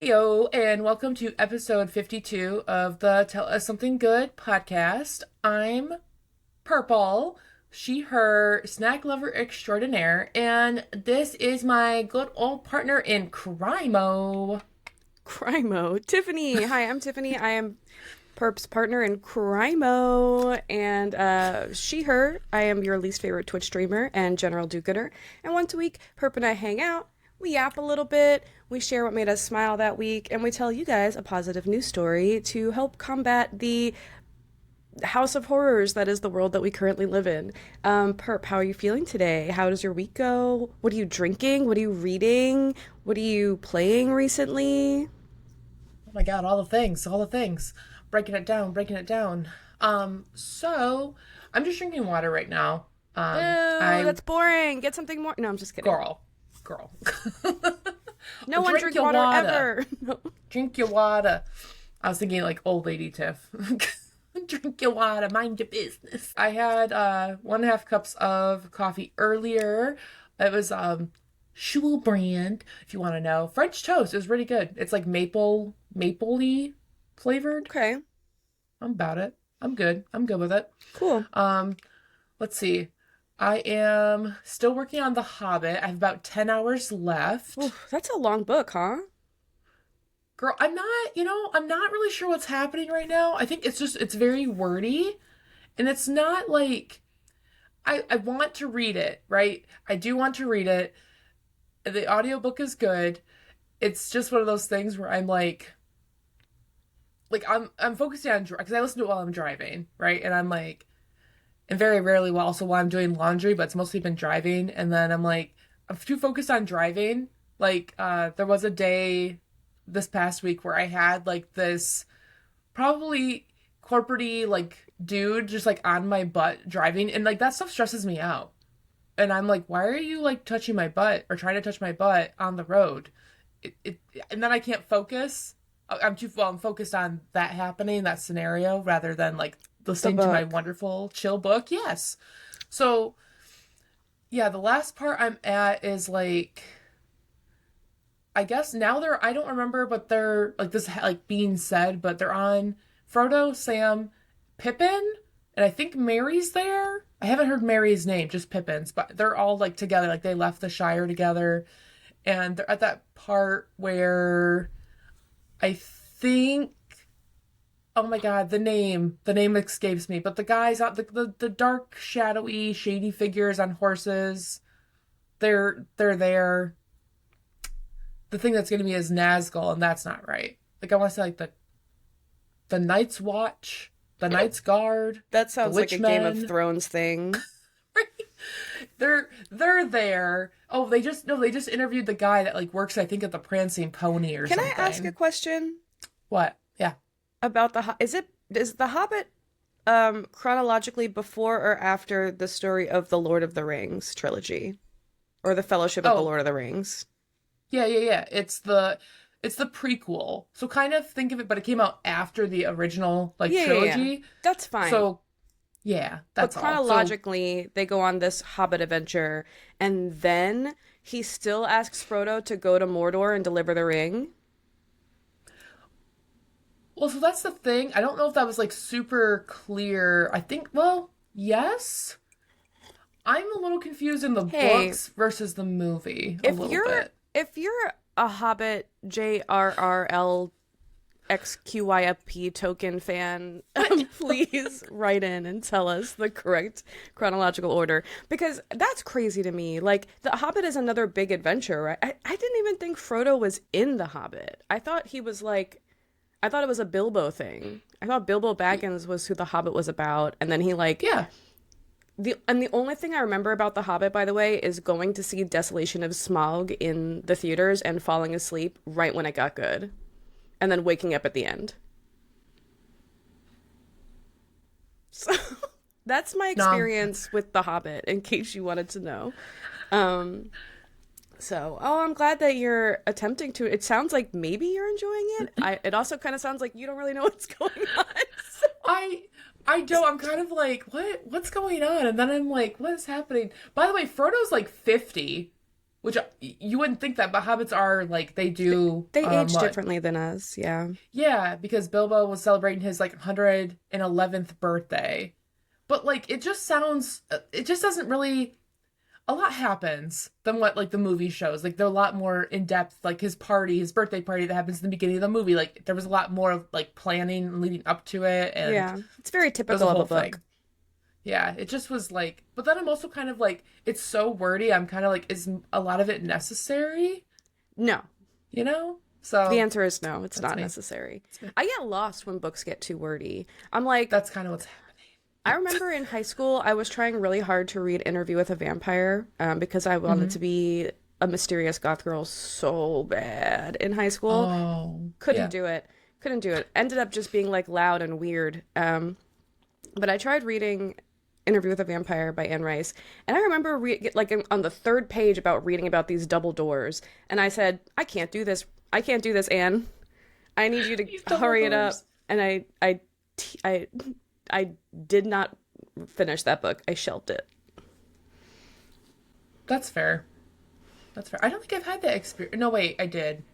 Yo, and welcome to episode 52 of the Tell Us Something Good podcast. I'm Purple, she, her, snack lover extraordinaire, and this is my good old partner in crimo. Crimo. Tiffany. Hi, I'm Tiffany. I am Perp's partner in Crimo. And she, her. I am your least favorite Twitch streamer and general do-gooder. And once a week, Perp and I hang out. We yap a little bit. We share what made us smile that week. And we tell you guys a positive news story to help combat the house of horrors that is the world that we currently live in. Perp, how are you feeling today? How does your week go? What are you drinking? What are you reading? What are you playing recently? Oh my god, all the things, all the things. Breaking it down, breaking it down. So I'm just drinking water right now. Ew, I that's boring. Get something more. No, I'm just kidding. girl. No one Drink drinks your water water. ever. No. Drink your water. I was thinking like old lady Tiff. Drink your water, mind your business. I had 1.5 cups of coffee earlier. It was Schul brand, if you want to know. French toast is really good. It's like mapley flavored. Okay, I'm about it. I'm good. I'm good with it. cool. Let's see. I am still working on The Hobbit. I have about 10 hours left. Ooh, that's a long book, huh? Girl, I'm not really sure what's happening right now. I think it's very wordy. And it's not like, I want to read it, right? I do want to read it. The audiobook is good. It's just one of those things where I'm focusing on, because I listen to it while I'm driving, right? And I'm like, and very rarely while I'm doing laundry, but it's mostly been driving. And then I'm too focused on driving. There was a day this past week where I had like this probably corporate like dude just like on my butt driving, and like that stuff stresses me out. And I'm like, why are you like touching my butt or trying to touch my butt on the road? It and then I can't focus. I'm focused on that happening, that scenario, rather than like The listening to my book. wonderful chill book. Yes. So yeah, the last part I'm at is like, I guess now I don't remember, but they're like this like being said, but they're on Frodo, Sam, Pippin, and I think Mary's there. I haven't heard Mary's name, just Pippin's, but they're all like together, like they left the Shire together, and they're at that part where I think, oh my god, the name escapes me, but the guys on the dark, shadowy, shady figures on horses, they're there. The thing that's gonna be is Nazgul, and that's not right. Like I want to say like the Night's Watch, the Night's Guard, That the sounds like a Game of Witchmen. Thrones thing. They're there. Oh, they just interviewed the guy that like works, I think, at the Prancing Pony or Can I ask a something. question What? Yeah. about is the Hobbit chronologically before or after the story of the Lord of the Rings trilogy or the Fellowship of the Oh, Lord of the Rings? yeah. It's the prequel. So kind of think of it, but it came out after the original like Yeah. trilogy. That's fine. So yeah, But that's all. So chronologically, they go on this Hobbit adventure, and then he still asks Frodo to go to Mordor and deliver the ring. so that's the thing. I don't know if that was like super clear. I think, well, yes. I'm a little confused in the Hey, books versus the movie a if little you're bit. if you're a Hobbit JRRLXQYFP token fan, please write in and tell us the correct chronological order because that's crazy to me. Like The Hobbit is another big adventure, right? I didn't even think Frodo was in The Hobbit. I thought it was a Bilbo thing. I thought Bilbo Baggins was who The Hobbit was about, and then he like Yeah. the only thing I remember about The Hobbit, by the way, is going to see Desolation of Smaug in the theaters and falling asleep right when it got good, and then waking up at the end. So that's my No. experience with The Hobbit, in case you wanted to know. Um, I'm glad that you're attempting to. It sounds like maybe you're enjoying it. It also kind of sounds like you don't really know what's going on. I I don't. I'm kind of like, what's going on? And then I'm like, what is happening? By the way, Frodo's like 50. which you wouldn't think that, but hobbits are like they do They age what? differently than us. Yeah. Yeah, because Bilbo was celebrating his like 111th birthday. But like it just doesn't really a lot happens than what like the movie shows. Like they're a lot more in depth. Like his birthday party that happens in the beginning of the movie. Like there was a lot more of like planning and leading up to it, and Yeah. It's very it was typical a of a whole book. thing. Yeah, it just was like. But then I'm also kind of like it's so wordy. I'm kind of like, is a lot of it necessary? No. You know? The So answer is no, it's that's not me. necessary. That's me. I get lost when books get too wordy. I'm like, That's kind of what's happening. I remember in high school, I was trying really hard to read Interview with a Vampire because I wanted Hmm. to be a mysterious goth girl so bad in high school. Oh, Couldn't yeah. do it. Couldn't do it. Ended up just being like loud and weird. But I tried reading Interview with a Vampire by Anne Rice, and I remember on the third page about reading about these double doors, and I said, "I can't do this. I can't do this, Anne. I need you to These double hurry it up." doors. And I, I did not finish that book. I shelved it. That's fair. That's fair. I don't think I've had that experience. No, wait, I did.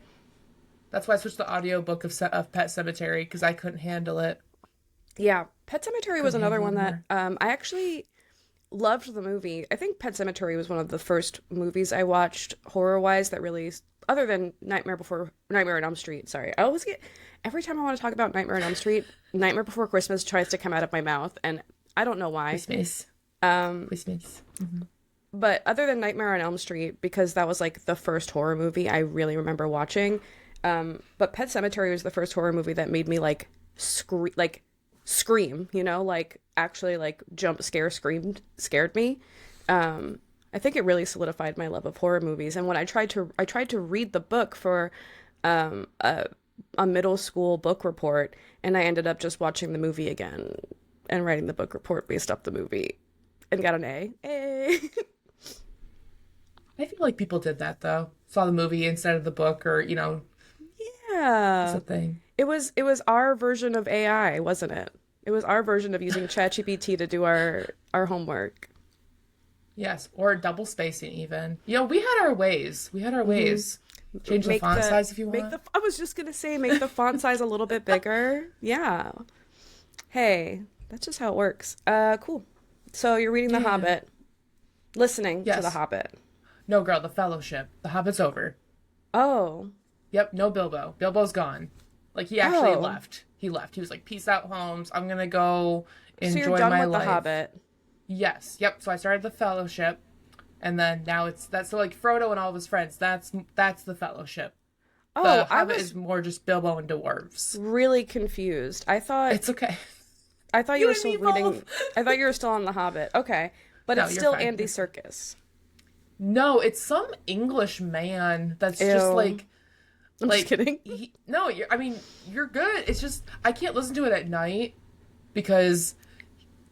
That's why I switched the audiobook of Pet Cemetery because I couldn't handle it. Yeah, Pet Cemetery was Couldn't another handle it one that anymore. I actually loved the movie. I think Pet Cemetery was one of the first movies I watched horror wise that really, other than Nightmare on Elm Street. Sorry, I always get every time I want to talk about Nightmare on Elm Street, Nightmare Before Christmas tries to come out of my mouth, and I don't know why. Christmas. Um, Christmas. but other than Nightmare on Elm Street, because that was like the first horror movie I really remember watching. But Pet Cemetery was the first horror movie that made me scream, like actually like jump scare scared me. I think it really solidified my love of horror movies. And when I tried to read the book for a middle school book report, and I ended up just watching the movie again and writing the book report based off the movie and got an A. A. I feel like people did that though. Saw the movie instead of the book, or it's Yeah. a thing. It was our version of AI, wasn't it? It was our version of using ChatGPT to do our homework. Yes, or double spacing even. We had our ways. We had our Hmm. ways. Change the Make font the size if you make want. the I was just gonna say make the font size a little bit bigger. Yeah. Hey, that's just how it works. Cool. So you're reading The Yeah. Hobbit, listening to The Yes. Hobbit. No, girl, the Fellowship. The Hobbit's over. Oh. Yep, no Bilbo. Bilbo's gone. Like he actually Oh. left. He left. He was like, "Peace out, Holmes. I'm gonna go So you're enjoy done my with The life." Hobbit. Yes. Yep. So I started the Fellowship, and then now it's that's so like Frodo and all of his friends. That's the Fellowship. The Oh, I Hobbit was is more just Bilbo and dwarves. really confused. It's okay. I thought you You were and still me reading. both. I thought you were still on The Hobbit. Okay, but No, it's you're still fine. Andy You're fine. Serkis. No, it's some English man that's just Ew. I'm just like kidding. no. I mean, you're good. It's just I can't listen to it at night because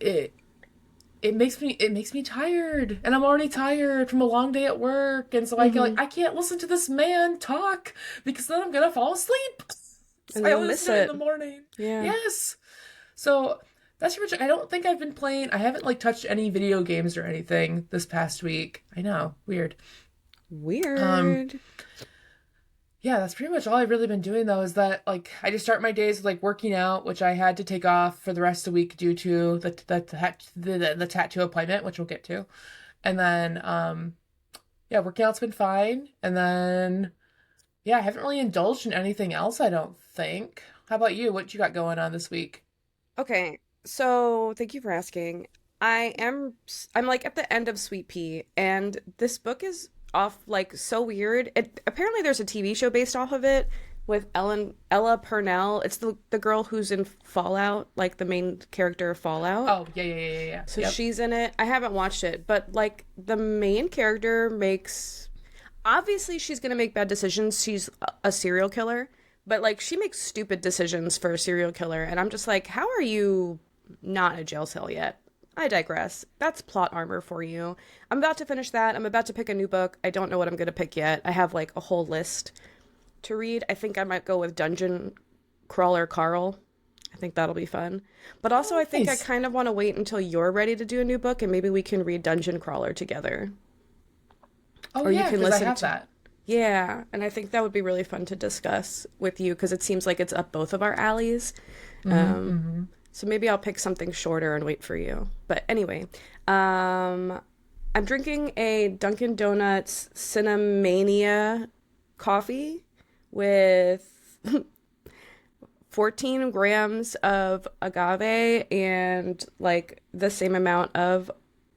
it it makes me tired, and I'm already tired from a long day at work, and so Hmm. I can't listen to this man talk because then I'm gonna fall asleep. So And I you'll only miss listen to it in it. the morning. Yeah. Yes. So that's pretty much. I don't think I've been playing. I haven't like touched any video games or anything this past week. I know, weird. Um, Weird. yeah, that's pretty much all I've really been doing though. Is that like I just start my days with like working out, which I had to take off for the rest of the week due to the tattoo appointment, which we'll get to, and then yeah, working out's been fine, and then yeah, I haven't really indulged in anything else. I don't think. How about you? What you got going on this week? Okay, so thank you for asking. I'm like at the end of Sweet Pea, and this book is off like so weird. It apparently there's a TV show based off of it with Ella Purnell. It's the girl who's in Fallout, like the main character of Fallout. Oh, yeah. So Yep. she's in it. I haven't watched it, but like the main character makes obviously she's gonna make bad decisions. She's a serial killer, but like she makes stupid decisions for a serial killer, and I'm just like, how are you not in a jail cell yet? I digress. That's plot armor for you. I'm about to finish that. I'm about to pick a new book. I don't know what I'm gonna pick yet. I have like a whole list to read. I think I might go with Dungeon Crawler Carl. I think that'll be fun. But also, Oh, I think I nice. kind of want to wait until you're ready to do a new book, and maybe we can read Dungeon Crawler together. Oh or you yeah, can because I listen have to. that. Yeah, and I think that would be really fun to discuss with you because it seems like it's up both of our alleys. Um, Mm-hmm. so maybe I'll pick something shorter and wait for you. But anyway, um, I'm drinking a Dunkin' Donuts Cinnamania coffee with 14 grams of agave and like the same amount of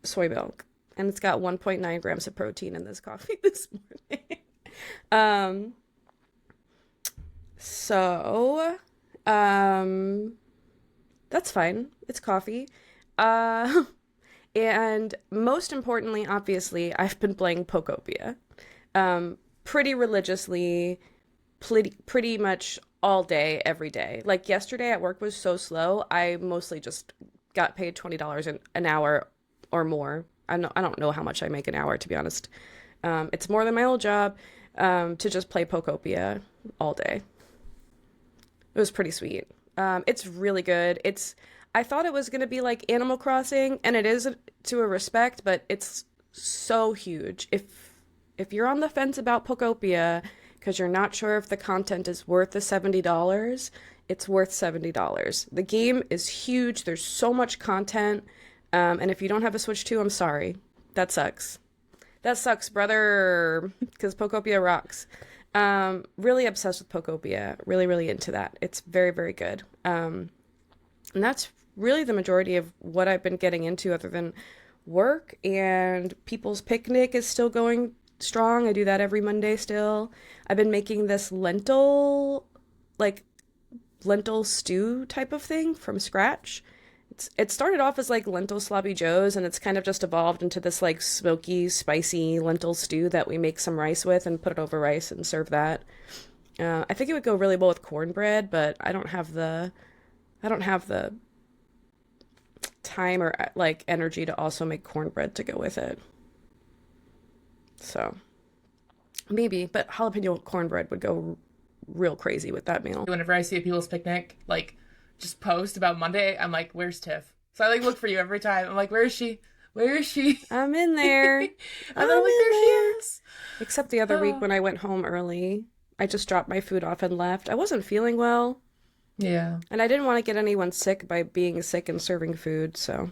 soy milk. And it's got 1.9 grams of protein in this coffee this morning. Um, so, um, that's fine. It's coffee. Uh, and most importantly, obviously, I've been playing Pokopia, pretty religiously, pretty much all day, every day. Like yesterday at work was so slow, I mostly just got paid $20 an hour or more. I don't know how much I make an hour, to be honest. It's more than my old job, to just play Pokopia all day. It was pretty sweet. It's really good. I thought it was going to be like Animal Crossing, and it is to a respect, but it's so huge. If you're on the fence about Pokopia because you're not sure if the content is worth the $70, it's worth $70. The game is huge. There's so much content. And if you don't have a Switch 2, I'm sorry. That sucks. That sucks, brother, because Pokopia rocks. Really obsessed with Pokopia. Really, really into that. It's very, very good. And that's really the majority of what I've been getting into other than work. And People's Picnic is still going strong. I do that every Monday still. I've been making this like lentil stew type of thing from scratch. It started off as like lentil sloppy joes, and it's kind of just evolved into this like smoky, spicy lentil stew that we make some rice with and put it over rice and serve that. I think it would go really well with cornbread, but I don't have the time or like energy to also make cornbread to go with it. So maybe, but jalapeno cornbread would go real crazy with that meal. Whenever I see a People's Picnic, like, just post about Monday, I'm like, where's Tiff? So I like look for you every time. I'm like, where is she? Where is she? I'm in there. And then I'm like, there she is. Except the other week when I went home early, I just dropped my food off and left. I wasn't feeling well. Yeah. And I didn't want to get anyone sick by being sick and serving food, so.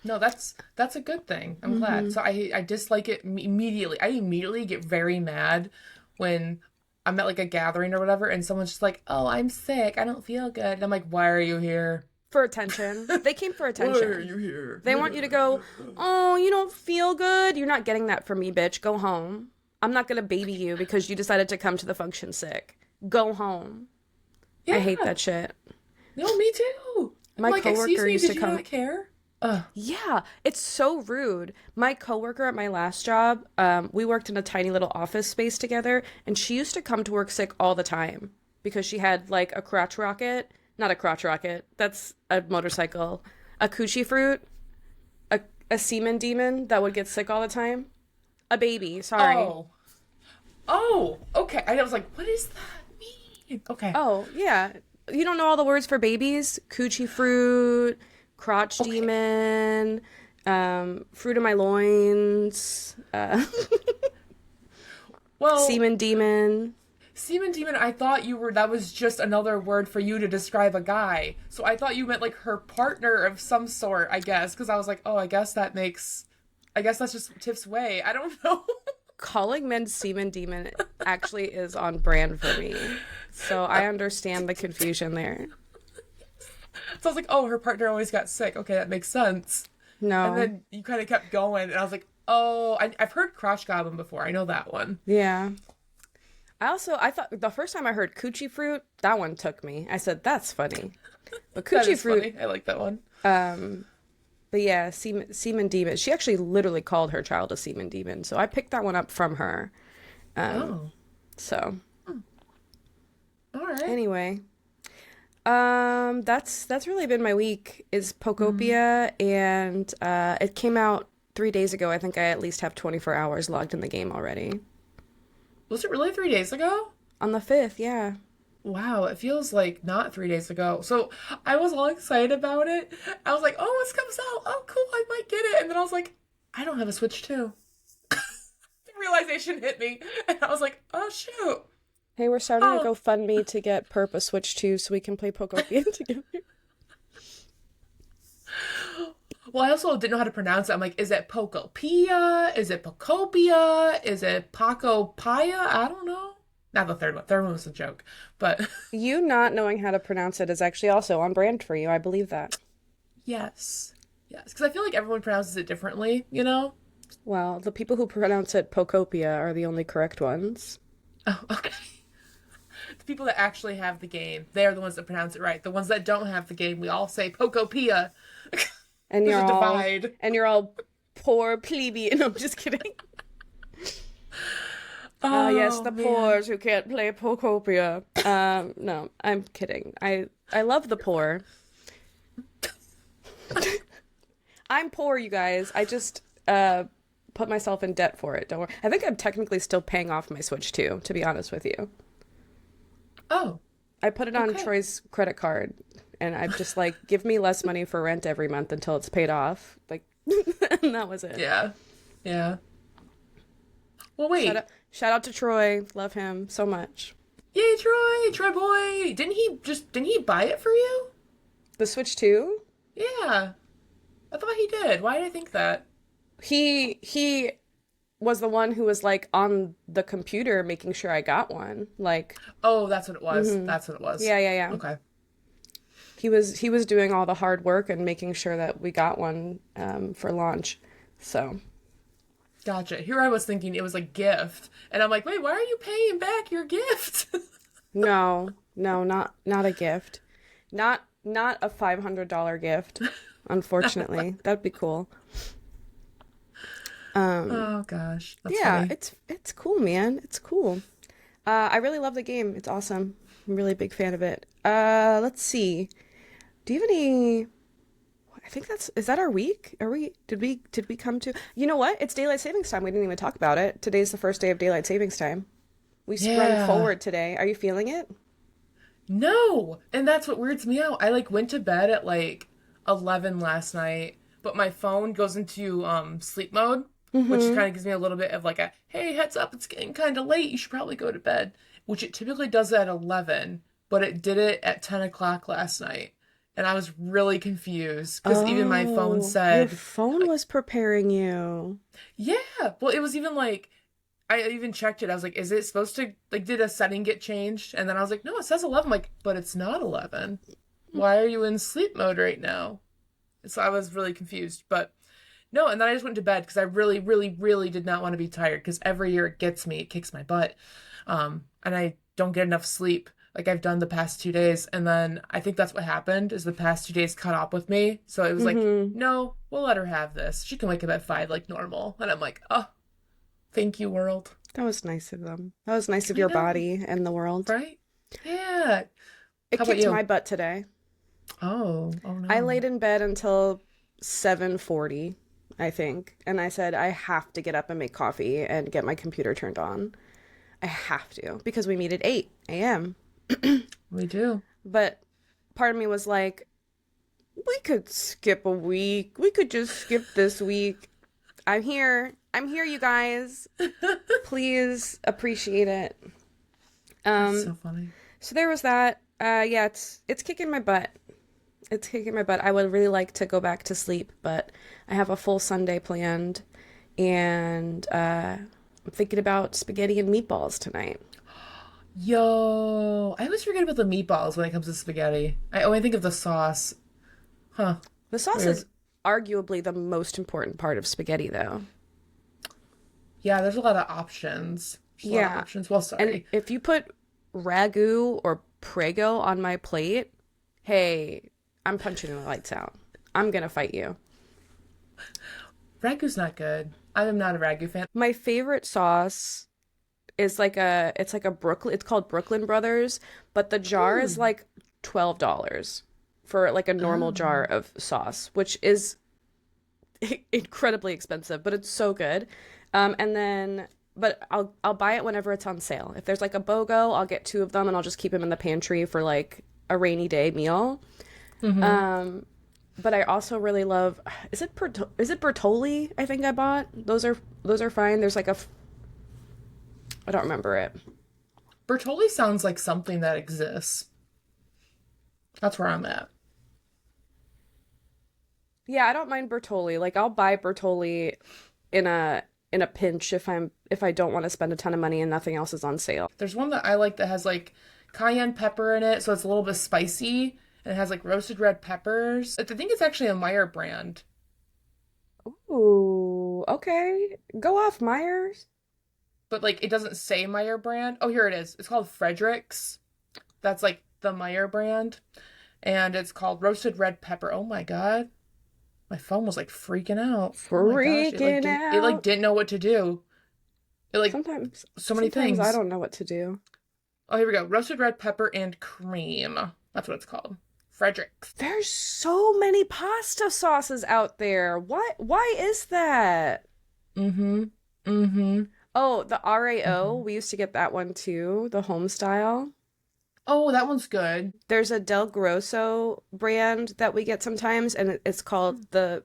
No, that's a good thing. I'm glad. So I dislike it immediately. I immediately get very mad when I'm at like a gathering or whatever, and someone's just like, "Oh, I'm sick. I don't feel good." And I'm like, "Why are you here?" For attention. They came for attention. Why are you here? They want you to go, "Oh, you don't feel good? You're not getting that from me, bitch. Go home. I'm not gonna baby you because you decided to come to the function sick. Go home." Yeah. I hate that shit. No, me too. My like, coworker excuse me, used to did you come. not care? Yeah, it's so rude. My coworker at my last job, we worked in a tiny little office space together, and she used to come to work sick all the time because she had like a crotch rocket. Not a crotch rocket. That's a motorcycle. A coochie fruit. A semen demon that would get sick all the time. A baby. Sorry. Oh, okay. I was like, what does that mean? Okay. Oh, yeah. You don't know all the words for babies? Coochie fruit, crotch demon, fruit of my loins, Well, semen demon. Semen demon, I thought that was just another word for you to describe a guy. So I thought you meant like her partner of some sort, I guess. Because I was like, oh, I guess that's just Tiff's way. I don't know. Calling men semen demon actually is on brand for me. So I understand the confusion there. So I was like, oh, her partner always got sick. Okay, that makes sense. No. And then you kind of kept going, and I was like, oh, I've heard crotch goblin before. I know that one. Yeah. I thought the first time I heard coochie fruit, that one took me. I said, that's funny. But That coochie is fruit, funny. I like that one. but yeah, semen demon. She actually literally called her child a semen demon. So I picked that one up from her. So All right. anyway, that's really been my week is Pokopia, and it came out 3 days ago. I think I at least have 24 hours logged in the game already. Was it really 3 days ago? On the 5th, yeah. Wow, it feels like not 3 days ago. So I was all excited about it. I was like, oh, this comes out. Oh, cool, I might get it. And then I was like, I don't have a Switch 2. realization hit me, and I was like, "Oh shoot!" Hey, we're starting a Oh, GoFundMe to get Perp a Switch 2 so we can play Pokopia together. well, I also didn't know how to pronounce it. I'm like, is it Pokopia? Is it Pokopia? Is it Pacopia? I don't know. Not the third one. Third one was a joke, but You not knowing how to pronounce it is actually also on brand for you. I believe that. yes, yes, because I feel like everyone pronounces it differently. You know? Well, the people who pronounce it Pokopia are the only correct ones. Oh, okay. The people that actually have the game, they're the ones that pronounce it right. The ones that don't have the game, we all say Pokopia. And There's you're a all divide. and you're all poor plebeian. No, I'm just kidding. Ah, yes, Oh the man. poors who can't play Pokopia. No, I'm kidding. I love the poor. I'm poor, you guys. I just put myself in debt for it. Don't worry. I think I'm technically still paying off my Switch too, to be honest with you. Oh, I put it on okay. Troy's credit card, and I'm just like, give me less money for rent every month until it's paid off. Like, and that was it. Yeah. Yeah. Well, Shout wait. out, shout out to Troy. Love him so much. Yay, Troy! Troy boy! Didn't he buy it for you? The Switch 2? Yeah. I thought he did. Why did I think that? He was the one who was like on the computer making sure I got one. Like, Oh, that's what it was. That's what it was. yeah. Okay. He was doing all the hard work and making sure that we got one for launch. So, Gotcha. Here I was thinking it was a gift. And I'm like, wait, why are you paying back your gift? no, not a gift. Not a $500 gift, unfortunately. That'd be cool. Oh gosh. That's Yeah, funny. it's cool, man. It's cool. I really love the game. It's awesome. I'm really a big fan of it. Let's see. Do you have any? I think is that our week? Did we come to? You know what? It's daylight savings time. We didn't even talk about it. Today's the first day of daylight savings time. We sprung Yeah. forward today. Are you feeling it? No. And that's what weirds me out. I like went to bed at like 11 last night, but my phone goes into sleep mode, which kind of gives me a little bit of like a, hey, heads up, it's getting kind of late. You should probably go to bed, which it typically does at 11, but it did it at 10 o'clock last night. And I was really confused because even my phone Oh, your said, phone was preparing you. yeah. Well, it was even like, I even checked it. I was like, is it supposed to, like, did a setting get changed? And then I was like, no, it says 11. I'm like, but it's not 11. Why are you in sleep mode right now? So I was really confused. But no, and then I just went to bed because I really, really, really did not want to be tired because every year it gets me, it kicks my butt. And I don't get enough sleep like I've done the past 2 days. And then I think that's what happened is the past 2 days caught up with me. So it was like, no, we'll let her have this. She can wake up at 5 like normal. And I'm like, oh, thank you, world. That was nice of them. That was nice of I your know, body and the world. right? Yeah. It How about kicked you? my butt today. Oh I no. laid in bed until 7:40, I think, and I said I have to get up and make coffee and get my computer turned on. I have to because we meet at 8 a.m. We do. But part of me was like, we could skip a week. We could just skip this week. I'm here. I'm here, you guys. Please appreciate it. That's so funny. So there was that. Yeah, it's kicking my butt. It's kicking my butt. I would really like to go back to sleep, but I have a full Sunday planned, and I'm thinking about spaghetti and meatballs tonight. Yo, I always forget about the meatballs when it comes to spaghetti. I only think of the sauce. Huh. The sauce Weird. is arguably the most important part of spaghetti, though. Yeah, there's a lot of options. There's a lot of Yeah. options. Well, And sorry. if you put ragu or prego on my plate, hey, I'm punching the lights out. I'm gonna fight you. Ragu's not good. I am not a ragu fan. My favorite sauce is it's like a Brooklyn, it's called Brooklyn Brothers, but the jar is like $12 for like a normal jar of sauce, which is incredibly expensive, but it's so good. And then but I'll buy it whenever it's on sale. If there's like a BOGO, I'll get 2 of them and I'll just keep them in the pantry for like a rainy day meal. But I also really love, is it Bertolli? I think I bought. Those are fine. There's like I don't remember it. Bertolli sounds like something that exists. That's where I'm at. Yeah, I don't mind Bertolli. Like I'll buy Bertolli in a pinch if I don't want to spend a ton of money and nothing else is on sale. There's one that I like that has like cayenne pepper in it, so it's a little bit spicy. And it has like roasted red peppers. I think it's actually a Meyer brand. Ooh, okay. Go off, Myers. But like it doesn't say Meyer brand. Oh, here it is. It's called Frederick's. That's like the Meyer brand. And it's called roasted red pepper. Oh my God. My phone was like freaking out. Oh my gosh. Freaking It like out. didn't know what to do. It like Sometimes, so many sometimes I things. don't know what to do. Oh, here we go. Roasted red pepper and cream. That's what it's called. Frederick's. There's so many pasta sauces out there. What? Why is that? Mm-hmm. Mm-hmm. Oh, the RAO. Mm-hmm. We used to get that one too, the home style. Oh, that one's good. There's a Del Grosso brand that we get sometimes, and it's called the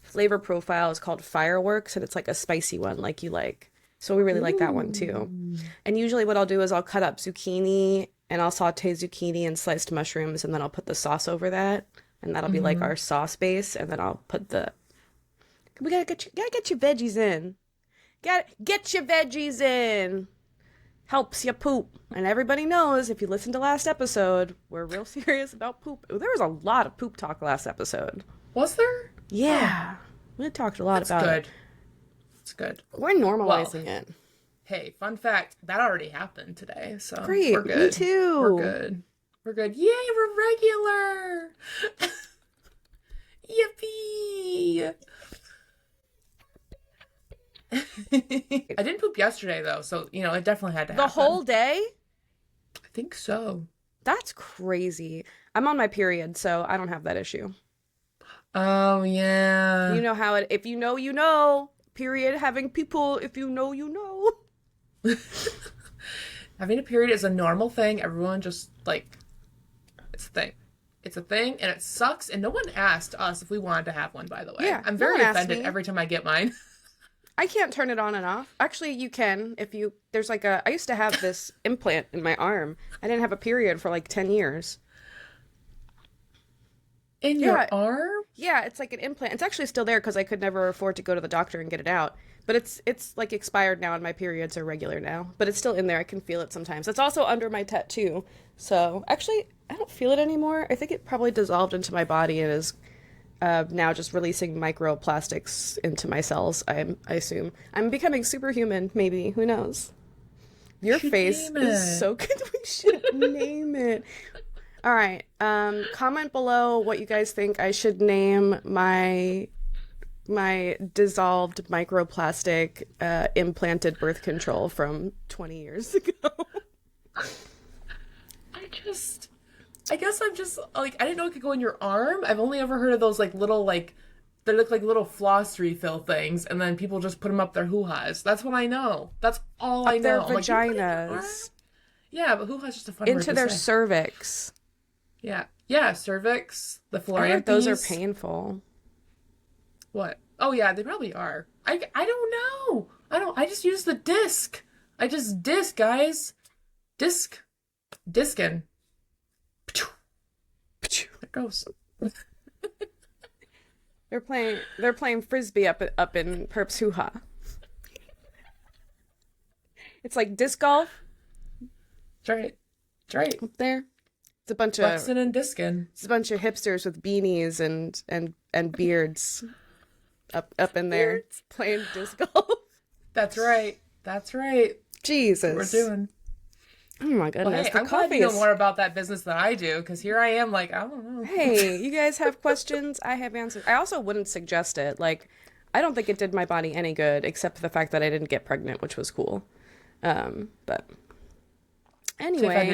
flavor profile is called Fireworks, and it's like a spicy one, like you like. So we really like that one too. Ooh. And usually, what I'll do is I'll cut up zucchini and I'll saute zucchini and sliced mushrooms, and then I'll put the sauce over that, and that'll be like Mm-hmm. our sauce base. And then I'll put the we gotta get your veggies in. Gotta get your veggies in. Helps you poop. And everybody knows if you listen to last episode, we're real serious about poop. There was a lot of poop talk last episode. Was there? Yeah. We talked a lot That's about good. it. It's good. We're normalizing it. Hey, fun fact, that already happened today, so Great. we're Me good. too. We're good. We're good. Yay, we're regular. Yippee. I didn't poop yesterday though, so it definitely had to The happen. whole day? I think so. That's crazy. I'm on my period, so I don't have that issue. Oh yeah. You know how it, if you know, you know. Period, having people, if you know, you know. Having a period is a normal thing. Everyone just like it's a thing. It's a thing and it sucks and no one asked us if we wanted to have one, by the way. Yeah, I'm no very one asked offended me. every time I get mine. I can't turn it on and off. Actually, you can if you, there's like a, I used to have this implant in my arm. I didn't have a period for like 10 years. In Yeah. your arm? Yeah, it's like an implant. It's actually still there because I could never afford to go to the doctor and get it out. But it's like expired now and my periods are regular now. But it's still in there. I can feel it sometimes. It's also under my tattoo. So actually, I don't feel it anymore. I think it probably dissolved into my body and is now just releasing microplastics into my cells, I assume. I'm becoming superhuman, maybe. Who knows? Your should face name is it. so good. We should name it. All right. Comment below what you guys think I should name my dissolved microplastic implanted birth control from 20 years ago. I guess I'm just like I didn't know it could go in your arm. I've only ever heard of those like little like they look like little floss refill things, and then people just put them up their hoo-has. That's what I know. That's all I know. Their I'm like, you put it in your arm? vaginas. Yeah, but hoo-has just a fun word Into to their say. cervix. Yeah, cervix, the I heard those are phalanges. painful. What? Oh yeah, they probably are. I don't know. I just use the disc. I just disc, guys. Discing. It goes. They're playing frisbee up in Perp's hoo ha. It's like disc golf That's right. That's right. up there. It's a bunch Flexing and discing. hipsters with beanies and beards up in there Beards. playing disc golf. That's right. That's right. Jesus. We're doing. Oh my Well, goodness. hey, The I'm glad coffee you know is. more about that business than I do, because here I am, like I don't know. Hey, you guys have questions? I have answers. I also wouldn't suggest it. Like, I don't think it did my body any good, except for the fact that I didn't get pregnant, which was cool. But Tiff, anyway, I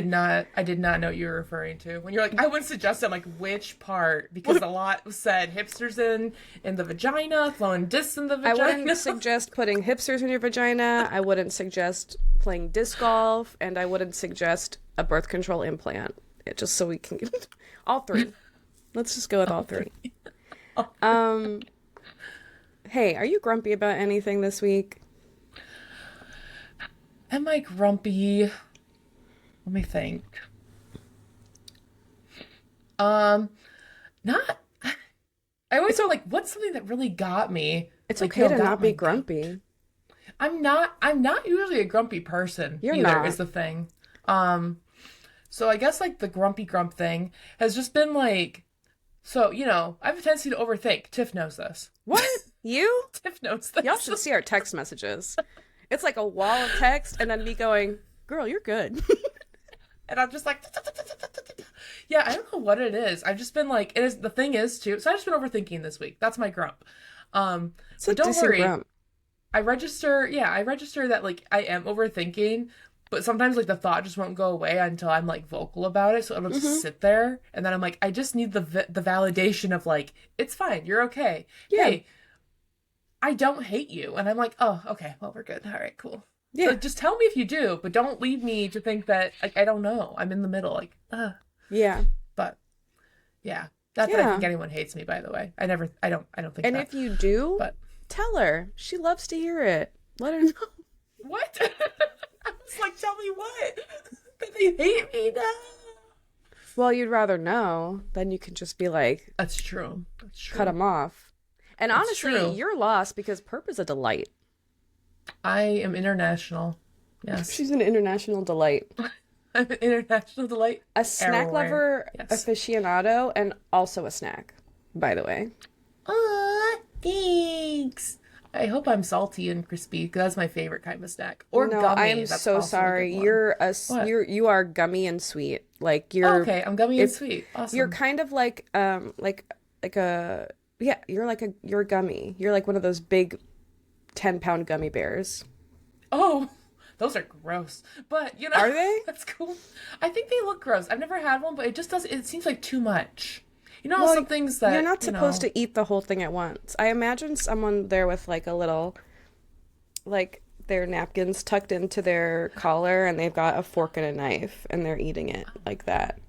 did not know what you were referring to. When you're like, I wouldn't suggest it, I'm like, which part? Because a lot said hipsters in the vagina, throwing discs in the I vagina. wouldn't suggest putting hipsters in your vagina. I wouldn't suggest playing disc golf, and I wouldn't suggest a birth control implant. Just so we can all three. Let's just go with all three. Hey, are you grumpy about anything this week? Am I grumpy? Let me think. Um, not. I always It's feel like, what's something that really got me? it's Like, okay no, to got not my be goat. grumpy. I'm not usually a grumpy person You're either, is not. the thing. Um, so I guess like the grumpy grump thing has just been like, so, I have a tendency to overthink. Tiff knows this. What? You? Tiff knows Y'all this. should see our text messages. It's like a wall of text and then me going, "Girl, you're good." And I'm just like, yeah, I don't know what it is. I've just been like, it is, the thing is too. So I've just been overthinking this week. That's my grump. It's a But don't decent worry. grump. I register that like I am overthinking, but sometimes like the thought just won't go away until I'm like vocal about it. So it'll just Hmm. sit there, and then I'm like, I just need the validation of like, it's fine, you're okay. Yeah. Hey, I don't hate you, and I'm like, oh, okay, well we're good. All right, cool. Yeah. Like just tell me if you do, but don't leave me to think that like I don't know. I'm in the middle, like, Yeah. but yeah, not that I Yeah. think anyone hates me, by the way. I don't think And that, if you do, but tell her. She loves to hear it. Let her know. what? I was like, tell me what? That they hate me now. Well, you'd rather know. Then you can just be like, That's true. That's cut true. them off. And That's honestly, true. you're lost because Perp is a delight. I am international. Yes. She's an international delight. I'm an international delight A snack everywhere. lover Yes. aficionado and also a snack, by the way. Aw, thanks. I hope I'm salty and crispy because that's my favorite kind of snack. Or No, I gummy. am That's so also a good sorry. one. What? You are gummy and sweet. Like Oh, you're okay, I'm gummy and if sweet. you're Awesome. kind of like a yeah, you're gummy. You're like one of those big 10-pound gummy bears. Oh, those are gross. But, Are they? that's cool. I think they look gross. I've never had one, but it just does, it seems like too much. You know how Well, some things you're that, not supposed to eat the whole thing at once. I imagine someone there with like a little, like their napkins tucked into their collar and they've got a fork and a knife and they're eating it like that.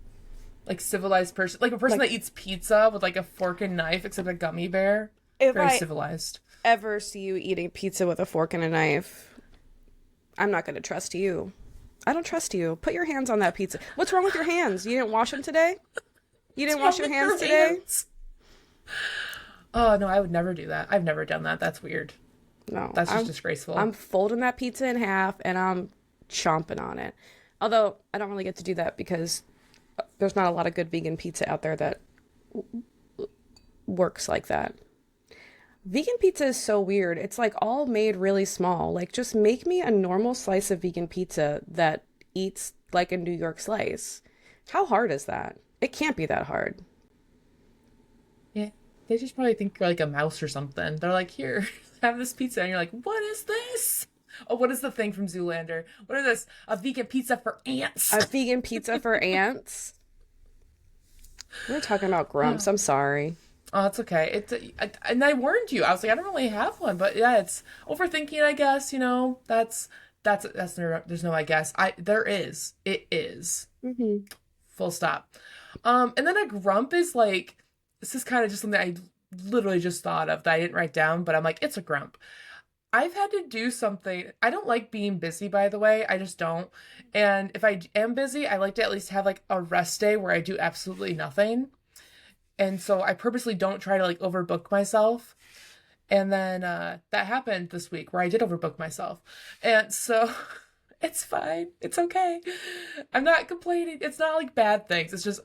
like civilized person, like a person Like that eats pizza with like a fork and knife, except a gummy bear. if Very I civilized. ever see you eating pizza with a fork and a knife, I'm not going to trust you. I don't trust you. Put your hands on that pizza. What's wrong with your hands? You didn't wash them today? You didn't wash What's your wrong with hands your today? hands? Oh no, I would never do that. I've never done that. That's weird. No. That's just disgraceful. I'm folding that pizza in half and I'm chomping on it. Although I don't really get to do that because there's not a lot of good vegan pizza out there that works like that. Vegan pizza is so weird. It's like all made really small. Like just make me a normal slice of vegan pizza that eats like a New York slice. How hard is that? It can't be that hard. Yeah, they just probably think you're like a mouse or something. They're like, here, have this pizza, and you're like, what is this? Oh, what is the thing from Zoolander? What is this? A vegan pizza for ants. A vegan pizza for ants? We're talking about grumps. I'm sorry. Oh, it's okay. And I warned you. I was like, I don't really have one, but yeah, it's overthinking. I guess that's there's no I guess. There is. It is. Hmm. Full stop. And then a grump is like, this is kind of just something I literally just thought of that I didn't write down, but I'm like, it's a grump. I've had to do something. I don't like being busy, by the way. I just don't. And if I am busy, I like to at least have like a rest day where I do absolutely nothing. And so I purposely don't try to like overbook myself. And then that happened this week where I did overbook myself. And so it's fine. It's okay. I'm not complaining. It's not like bad things. It's just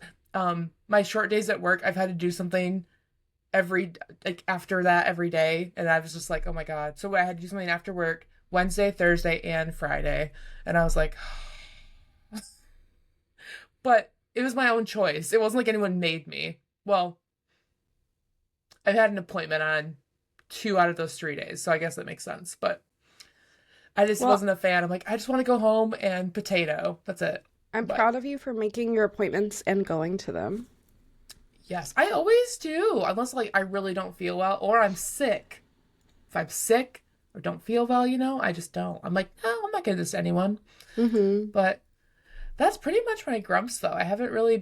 my short days at work, I've had to do something every like after that every day. And I was just like, oh my God. So I had to do something after work Wednesday, Thursday, and Friday. And I was like, but it was my own choice. It wasn't like anyone made me. Well, I've had an appointment on 2 out of those 3 days, so I guess that makes sense. But I just Well, wasn't a fan. I'm like, I just want to go home and potato. That's it. I'm But proud of you for making your appointments and going to them. yes, I always do, unless like I really don't feel well or I'm sick. If I'm sick or don't feel well, I just don't. I'm like, oh, I'm not gonna do this to anyone. Hmm. But that's pretty much my grumps, though. I haven't really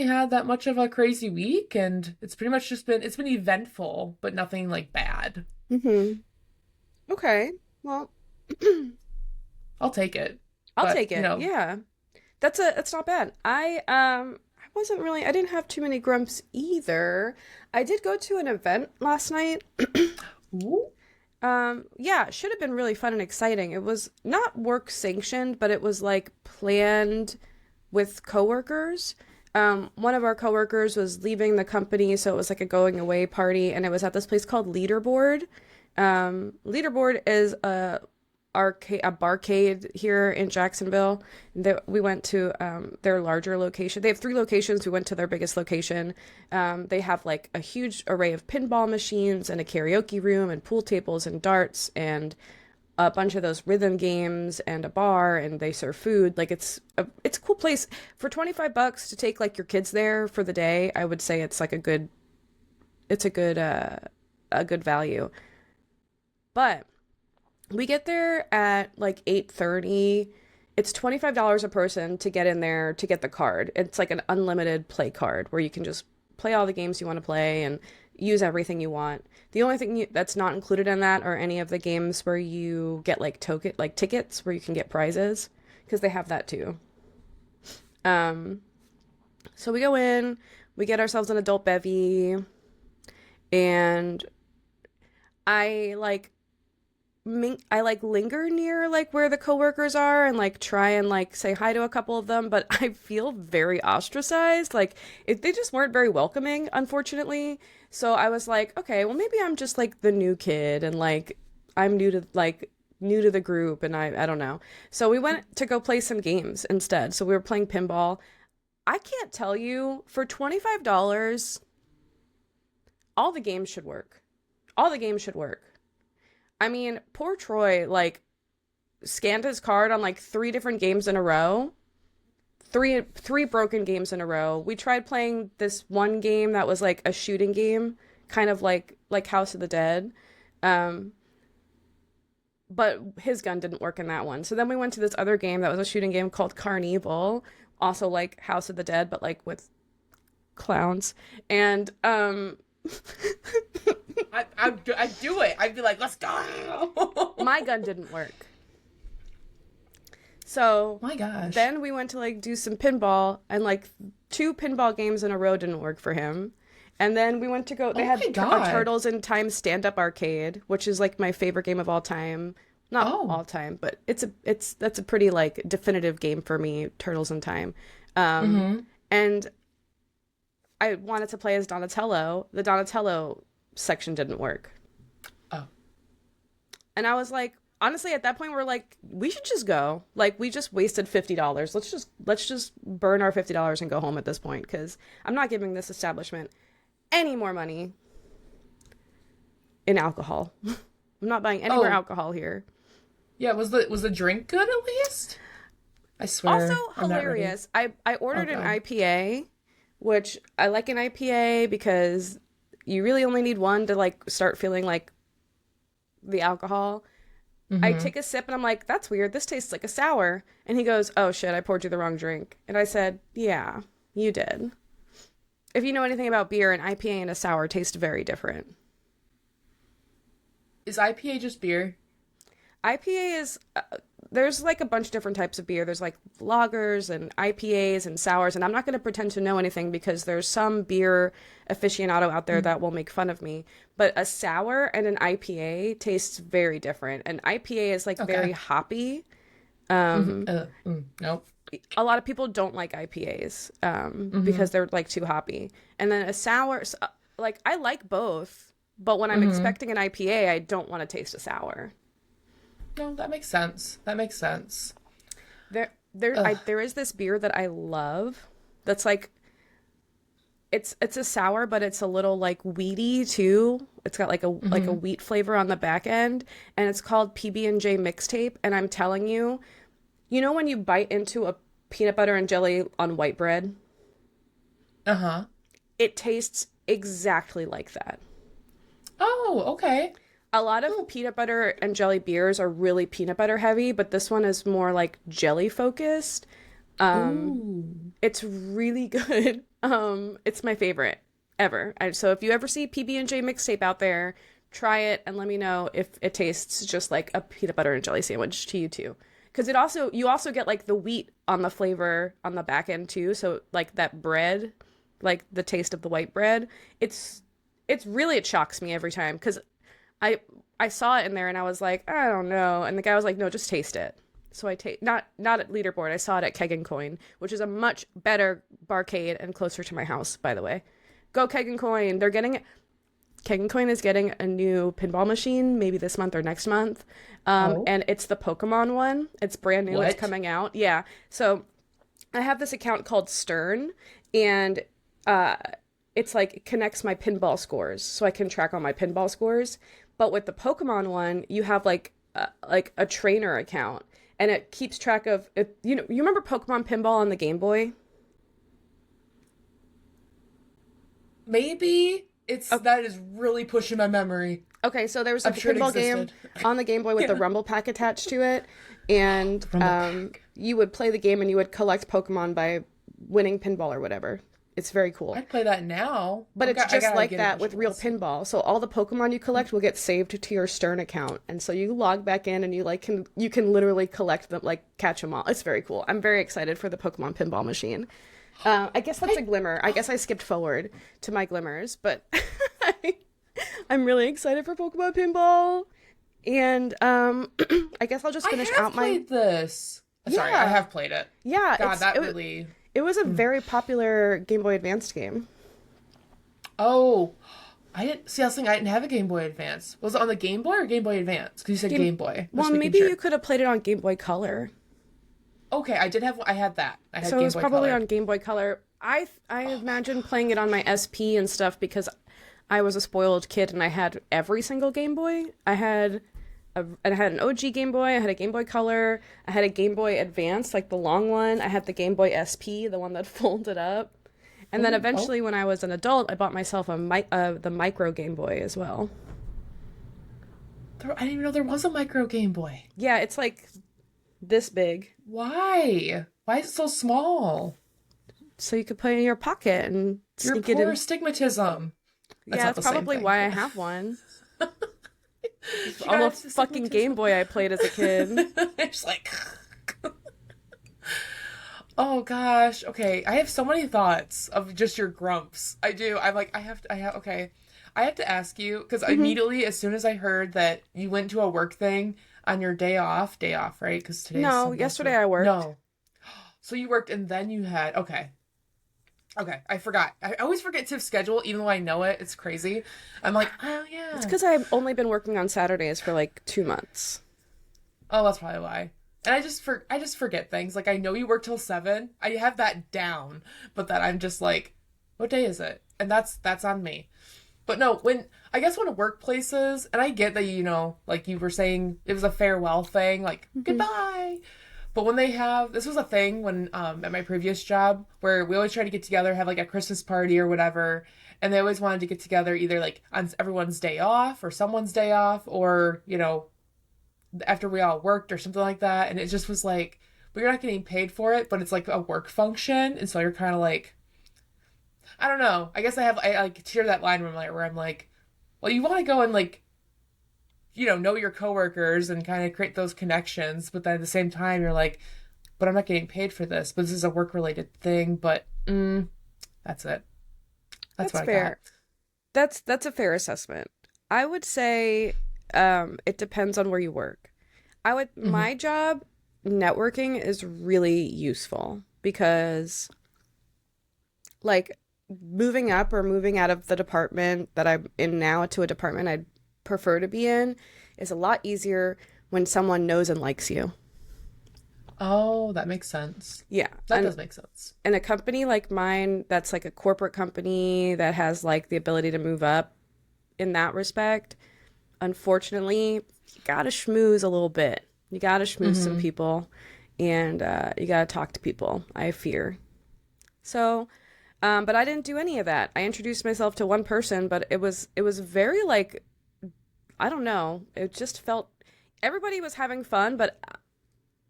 had that much of a crazy week, and it's pretty much just been it's been eventful, but nothing like bad. Hmm. Okay. Well, I'll take it. I'll But, take it. Yeah. That's not bad. I wasn't really I didn't have too many grumps either. I did go to an event last night. ooh, Yeah, it should have been really fun and exciting. It was not work sanctioned, but it was like planned with coworkers. One of our coworkers was leaving the company, so it was like a going away party, and it was at this place called Leaderboard. Leaderboard is a barcade here in Jacksonville. We went to their larger location. They have three locations. We went to their biggest location. They have like a huge array of pinball machines and a karaoke room and pool tables and darts and a bunch of those rhythm games and a bar, and they serve food. Like it's a cool place for $25 to take like your kids there for the day. I would say it's like a good value. But we get there at like 8:30. It's $25 a person to get in there to get the card. It's like an unlimited play card where you can just play all the games you want to play and use everything you want. The only thing that's not included in that are any of the games where you get like tickets where you can get prizes because they have that too. Um, so we go in, we get ourselves an adult bevy, and I like I like linger near like where the coworkers are and like try and like say hi to a couple of them, but I feel very ostracized. Like they just weren't very welcoming, unfortunately. So I was like, okay, well maybe I'm just like the new kid and like I'm new to the group and I don't know. So we went to go play some games instead. So we were playing pinball. I can't tell you for $25 all the games should work. All the games should work. I mean, poor Troy, like, scanned his card on like three different games in a row. Three broken games in a row. We tried playing this one game that was like a shooting game, kind of like House of the Dead. Um, but his gun didn't work in that one. So then we went to this other game that was a shooting game called Carnival, also like House of the Dead, but like with clowns. And I'd do it. I'd be like, let's go. my gun didn't work. So My gosh. then we went to like do some pinball, and like two pinball games in a row didn't work for him. And then we went to go. They Oh had my a God. Turtles in Time stand-up arcade, which is like my favorite game of all time. Not Oh. all time, but that's a pretty like definitive game for me. Turtles in Time, and I wanted to play as Donatello. The Donatello section didn't work. Oh. And I was like, honestly, at that point, we're like, we should just go. Like, we just wasted $50. Let's just burn our $50 and go home at this point because I'm not giving this establishment any more money in alcohol. I'm not buying any more Oh. alcohol here. Yeah, was the drink good at least? I swear. Also I'm not ready. hilarious. I ordered an God. IPA, which I like an IPA because you really only need one to like start feeling like the alcohol. I take a sip and I'm like, that's weird. This tastes like a sour. And he goes, oh shit, I poured you the wrong drink. And I said, yeah, you did. If you know anything about beer, an IPA and a sour taste very different. Is IPA just beer? IPA is, there's like a bunch of different types of beer. There's like lagers and IPAs and sours. And I'm not going to pretend to know anything because there's some beer aficionado out there that will make fun of me. But a sour and an IPA tastes very different. An IPA is like very hoppy. Nope. A lot of people don't like IPAs because they're like too hoppy. And then a sour, like I like both, but when I'm expecting an IPA, I don't want to taste a sour. No, that makes sense. That makes sense. There is this beer that I love. That's like, it's a sour, but it's a little like wheaty too. It's got like a wheat flavor on the back end, and it's called PB&J Mixtape. And I'm telling you, you know when you bite into a peanut butter and jelly on white bread, Uh-huh. it tastes exactly like that. Oh, okay. A lot of peanut butter and jelly beers are really peanut butter heavy, but this one is more like jelly focused. Ooh. It's really good. It's my favorite ever. So if you ever see PB&J Mixtape out there, try it and let me know if it tastes just like a peanut butter and jelly sandwich to you too. Because you also get like the wheat on the flavor on the back end too. So like that bread, like the taste of the white bread, it's really, it shocks me every time because I I saw it in there and I was like, I don't know, and the guy was like, no, just taste it. So I take not at Leaderboard. I saw it at Keg and Coin, which is a much better barcade and closer to my house, by the way. Go Keg and Coin. Keg and Coin is getting a new pinball machine, maybe this month or next month. And it's the Pokemon one. It's brand new. What? It's coming out. Yeah. So I have this account called Stern, and it's like it connects my pinball scores, so I can track all my pinball scores. But with the Pokemon one, you have like a trainer account, and it keeps track of it. You know, you remember Pokemon Pinball on the Game Boy? Maybe that is really pushing my memory. Okay, so there was I'm like a sure it pinball game existed. on the Game Boy with the Rumble Pack attached to it, and you would play the game and you would collect Pokemon by winning pinball or whatever. It's very cool. I'd play that now. But it's I just gotta like get that it with real visualized. pinball. So all the Pokemon you collect will get saved to your Stern account, and so you log back in and you can literally collect them, like catch them all. It's very cool. I'm very excited for the Pokemon pinball machine. I guess that's a glimmer. I guess I skipped forward to my glimmers, but I'm really excited for Pokemon pinball, and I guess I'll just finish I have out my. played this. Sorry, Yeah. I have played it. Yeah, God, really. It was a very popular Game Boy Advance game. Oh, I didn't see. I was thinking I didn't have a Game Boy Advance. Was it on the Game Boy or Game Boy Advance? Because you said Game Boy. Well, Just making maybe sure. you could have played it on Game Boy Color. Okay, I did have. I had that. I had So Game it was Boy probably Color. on Game Boy Color. I imagine playing it on my SP and stuff because I was a spoiled kid and I had every single Game Boy. I had an OG Game Boy. I had a Game Boy Color. I had a Game Boy Advance, like the long one. I had the Game Boy SP, the one that folded up. And then eventually, when I was an adult, I bought myself the micro Game Boy as well. I didn't even know there was a micro Game Boy. Yeah, it's like this big, Why? Why is it so small? so you could put it in your pocket and Your sneak it poor in. astigmatism. Yeah, not that's the same probably thing. why I have one. You All got the fucking Game Boy I played as a kid. It's like, oh gosh. Okay, I have so many thoughts of just your grumps. I do. I'm like, okay. I have to ask you because Mm-hmm. immediately, as soon as I heard that you went to a work thing on your day off, right? Because today's No, Sunday, yesterday I worked. No. So you worked and then you had, okay. Okay, I forgot. I always forget Tiff's schedule, even though I know it. It's crazy. I'm like, oh yeah. It's because I've only been working on Saturdays for like 2 months. Oh, that's probably why. And I just forget things. Like I know you work till 7. I have that down, but that I'm just like, what day is it? And that's on me. But no, when workplaces, and I get that like you were saying, it was a farewell thing, like goodbye. But when this was a thing when at my previous job where we always try to get together, have like a Christmas party or whatever, and they always wanted to get together either like on everyone's day off or someone's day off or after we all worked or something like that, and it just was like, well, you're not getting paid for it, but it's like a work function, and so you're kind of like, I don't know. I guess I like hear that line where I'm like, well, you want to go and like, know your coworkers and kind of create those connections, but then at the same time you're like, but I'm not getting paid for this, but this is a work related thing, but that's it. That's what fair. I got. That's a fair assessment. I would say it depends on where you work. My job, networking is really useful because like moving up or moving out of the department that I'm in now to a department I'd prefer to be in is a lot easier when someone knows and likes you. Oh, that makes sense. Yeah. That does make sense. And a company like mine that's like a corporate company that has like the ability to move up in that respect, unfortunately, you gotta schmooze a little bit. You gotta schmooze some people, and you gotta talk to people, I fear. So, but I didn't do any of that. I introduced myself to one person, but it was very like, I don't know. It just felt everybody was having fun, but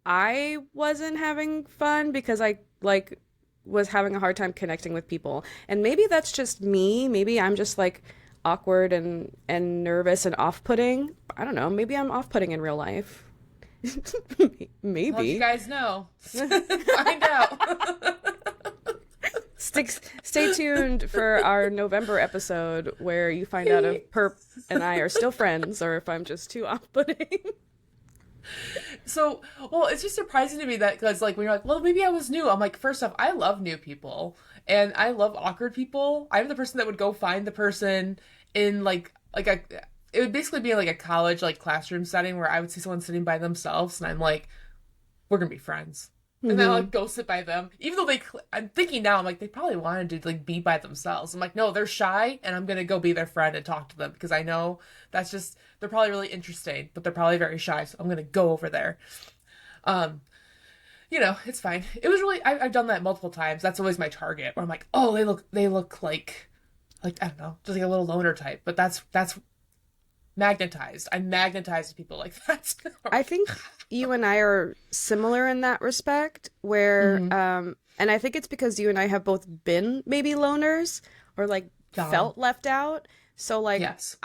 I wasn't having fun because I like was having a hard time connecting with people. And maybe that's just me. Maybe I'm just like awkward and nervous and off-putting. I don't know. Maybe I'm off-putting in real life. I'll let you Maybe. guys know. Find out. Stay tuned for our November episode where you find out if Perp and I are still friends or if I'm just too off-putting. So, well, it's just surprising to me that, because like when you're like, well, maybe I was new. I'm like, first off, I love new people and I love awkward people. I'm the person that would go find the person in like a it would basically be like a college like classroom setting where I would see someone sitting by themselves and I'm like, we're gonna be friends. And then I'll like go sit by them, even though I'm thinking now, I'm like, they probably wanted to like be by themselves. I'm like, no, they're shy, and I'm gonna go be their friend and talk to them because I know that's just they're probably really interesting, but they're probably very shy, so I'm gonna go over there. Um, it's fine. It was really I've done that multiple times. That's always my target. Where I'm like, oh, they look like I don't know, just like a little loner type, but that's magnetized. I'm magnetized to people like that. I think you and I are similar in that respect, where, and I think it's because you and I have both been maybe loners or like felt left out. So like, Yes.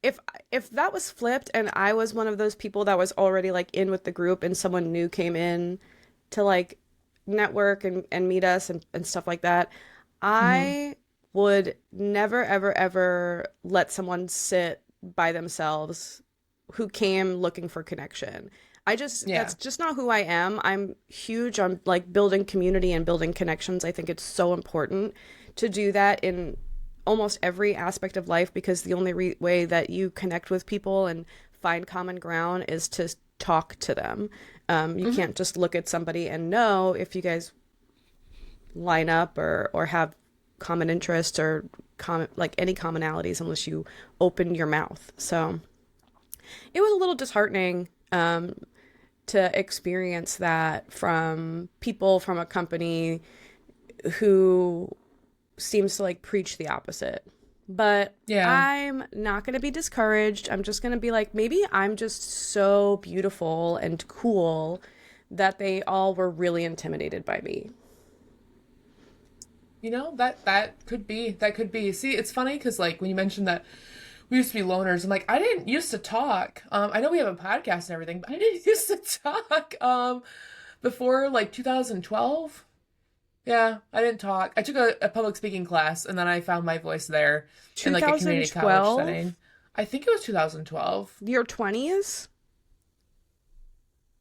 if that was flipped and I was one of those people that was already like in with the group and someone new came in to like network and meet us and stuff like that, I would never, ever, ever let someone sit by themselves who came looking for connection. That's just not who I am. I'm huge on like building community and building connections. I think it's so important to do that in almost every aspect of life because the only way that you connect with people and find common ground is to talk to them. You can't just look at somebody and know if you guys line up or have common interests or like any commonalities unless you open your mouth. So it was a little disheartening to experience that from people from a company who seems to like preach the opposite. But Yeah. I'm not going to be discouraged. I'm just going to be like, maybe I'm just so beautiful and cool that they all were really intimidated by me. That could be. See, it's funny because like when you mentioned that we used to be loners, I'm like, I didn't used to talk. I know we have a podcast and everything, but I didn't used to talk. Before like 2012. Yeah, I didn't talk. I took a public speaking class and then I found my voice there in like a community college 2012? setting. I think it was 2012. Your 20s?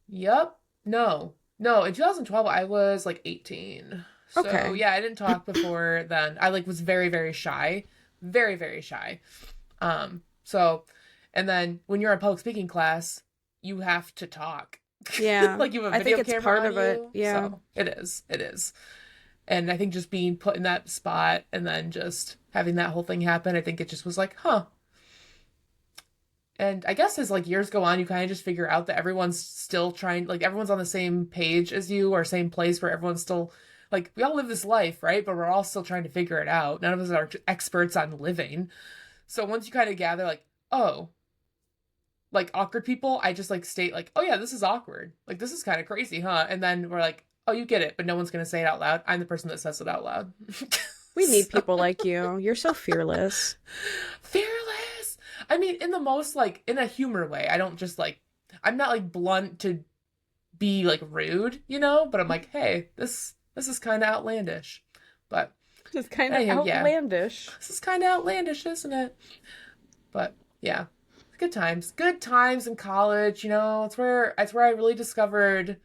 Yep. No, in 2012 I was like 18. So Okay. yeah, I didn't talk before then. I like was very, very shy. Very, very shy. So and then when you're in public speaking class, you have to talk. Yeah. Like you have a I think video it's camera part on of it. you. Yeah. So it is. It is. And I think just being put in that spot and then just having that whole thing happen, I think it just was like, huh. And I guess as like years go on, you kind of just figure out that everyone's still trying, like everyone's on the same page as you or same place where everyone's still like, we all live this life, right? But we're all still trying to figure it out. None of us are experts on living. So once you kind of gather like, oh, like awkward people, I just like state like, oh yeah, this is awkward. Like this is kind of crazy, huh? And then we're like, oh, you get it, but no one's going to say it out loud. I'm the person that says it out loud. We need people like you. You're so fearless. Fearless. I mean, in the most like in a humor way. I don't just like I'm not like blunt to be like rude, but I'm like, hey, this is kind of outlandish. But It's kind of anywho, yeah. outlandish. This is kind of outlandish, isn't it? But yeah, good times in college. It's where I really discovered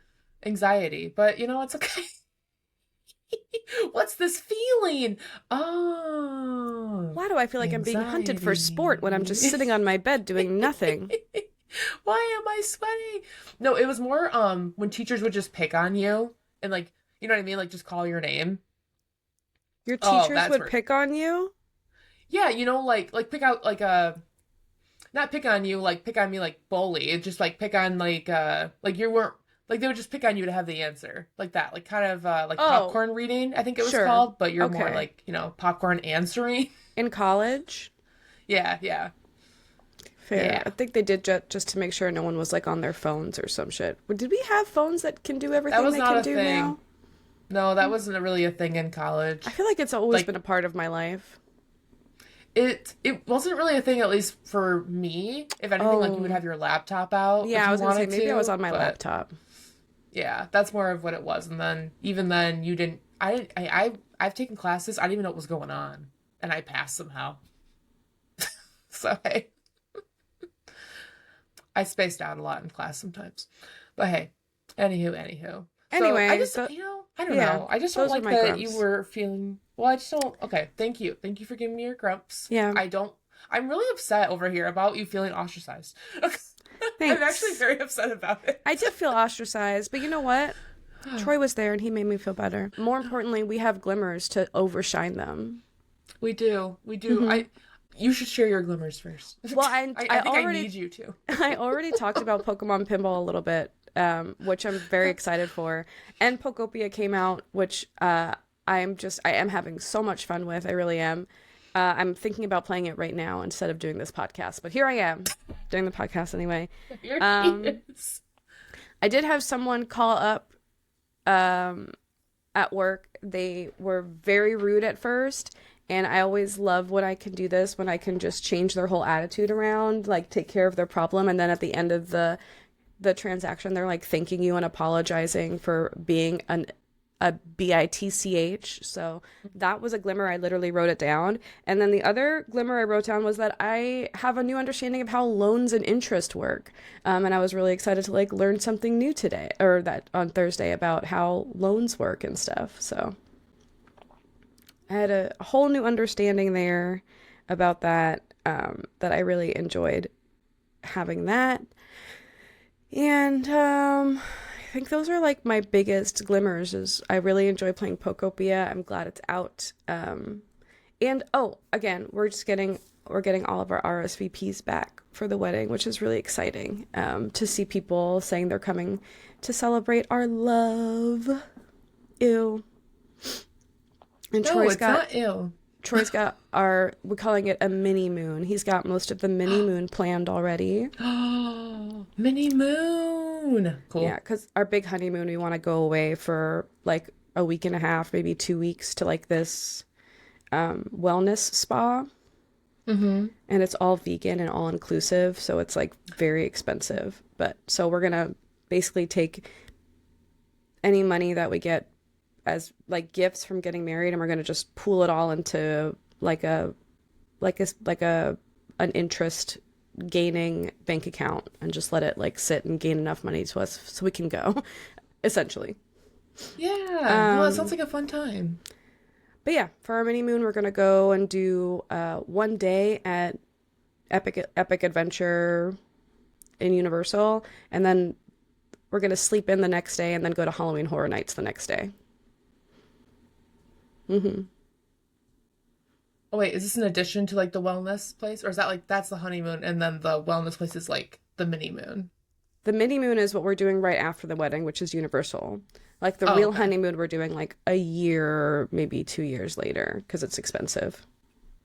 anxiety. But it's okay. What's this feeling? Oh, Why do I feel like I'm being hunted for sport when I'm just sitting on my bed doing nothing? Why am I sweating? No, it was more when teachers would just pick on you and like, you know what I mean? Like just call your name. Your Oh, teachers that's would where- pick on you? Yeah, like pick out like not pick on you, like pick on me like bully. It just like pick on like you weren't like they would just pick on you to have the answer. Like that. Like kind of like Oh, popcorn reading, I think it was sure. called, but you're more Okay. like, popcorn answering. In college? Yeah. Fair. Yeah. I think they did just to make sure no one was like on their phones or some shit. Did we have phones that can do everything was they not can a do thing. now? No, that wasn't really a thing in college. I feel like it's always Like- been a part of my life. It wasn't really a thing, at least for me. If anything, like you would Oh, have your laptop out if yeah, I you was gonna say wanted maybe I was to, on my but laptop. yeah, that's more of what it was. And then even then, you didn't. I didn't. I've taken classes. I didn't even know what was going on, and I passed somehow. So hey, I spaced out a lot in class sometimes. But hey, anywho. So I Anyway, just, I don't yeah, know. I just don't those are like my that you grumps. were feeling. Well, I just don't. Okay, thank you. Thank you for giving me your grumps. Yeah, I don't. I'm really upset over here about you feeling ostracized. I'm actually thanks. very upset about I it. did feel ostracized, but you know what? Troy was there and he made me feel better. More importantly, we have glimmers to overshine them. We do. We do. Hmm. You should share your glimmers first. Well, I I I think I already need you to. I already talked about Pokemon Pinball a little bit, which I'm very excited for. And Pokopia came out, which I am having so much fun with. I really am. I'm thinking about playing it right now instead of doing this podcast, but here I am doing the podcast anyway. Here he Um, is. I did have someone call up um, at work. They were very rude at first, and I always love when I can do this, when I can just change their whole attitude around, like take care of their problem, and then at the end of the transaction, they're like thanking you and apologizing for being a bitch. So that was a glimmer. I literally wrote it down. And then the other glimmer I wrote down was that I have a new understanding of how loans and interest work. And I was really excited to like learn something new today, or that on Thursday, about how loans work and stuff. So I had a whole new understanding there about that, that I really enjoyed having that. And I think those are like my biggest glimmers. Is I really enjoy playing Pokopia. I'm glad it's out. And oh, again, we're getting all of our RSVPs back for the wedding, which is really exciting. To see people saying they're coming to celebrate our love. Ew. And No, it's not ill. Troy's got our, we're calling it a mini moon. He's got most of the mini moon planned already. Oh, mini moon. Yeah, Cool. because our big honeymoon, we want to go away for like a week and a half, maybe 2 weeks, to like this wellness spa. Mm-hmm. And it's all vegan and all inclusive. So it's like very expensive. But so we're going to basically take any money that we get as like gifts from getting married, and we're going to just pool it all into like a an interest gaining bank account, and just let it like sit and gain enough money to us so we can go, essentially. Yeah. Well, that sounds Um, like a fun time. but yeah, for our mini moon, we're gonna go and do one day at Epic Adventure in Universal, and then we're gonna sleep in the next day, and then go to Halloween Horror Nights the next day. Hmm. Oh wait, is this in addition to like the wellness place, or is that like that's the honeymoon, and then the wellness place is like the mini moon? The mini moon is what we're doing right after the wedding, which is Universal. Like the Oh, real okay. honeymoon, we're doing like a year, maybe 2 years later, because it's expensive.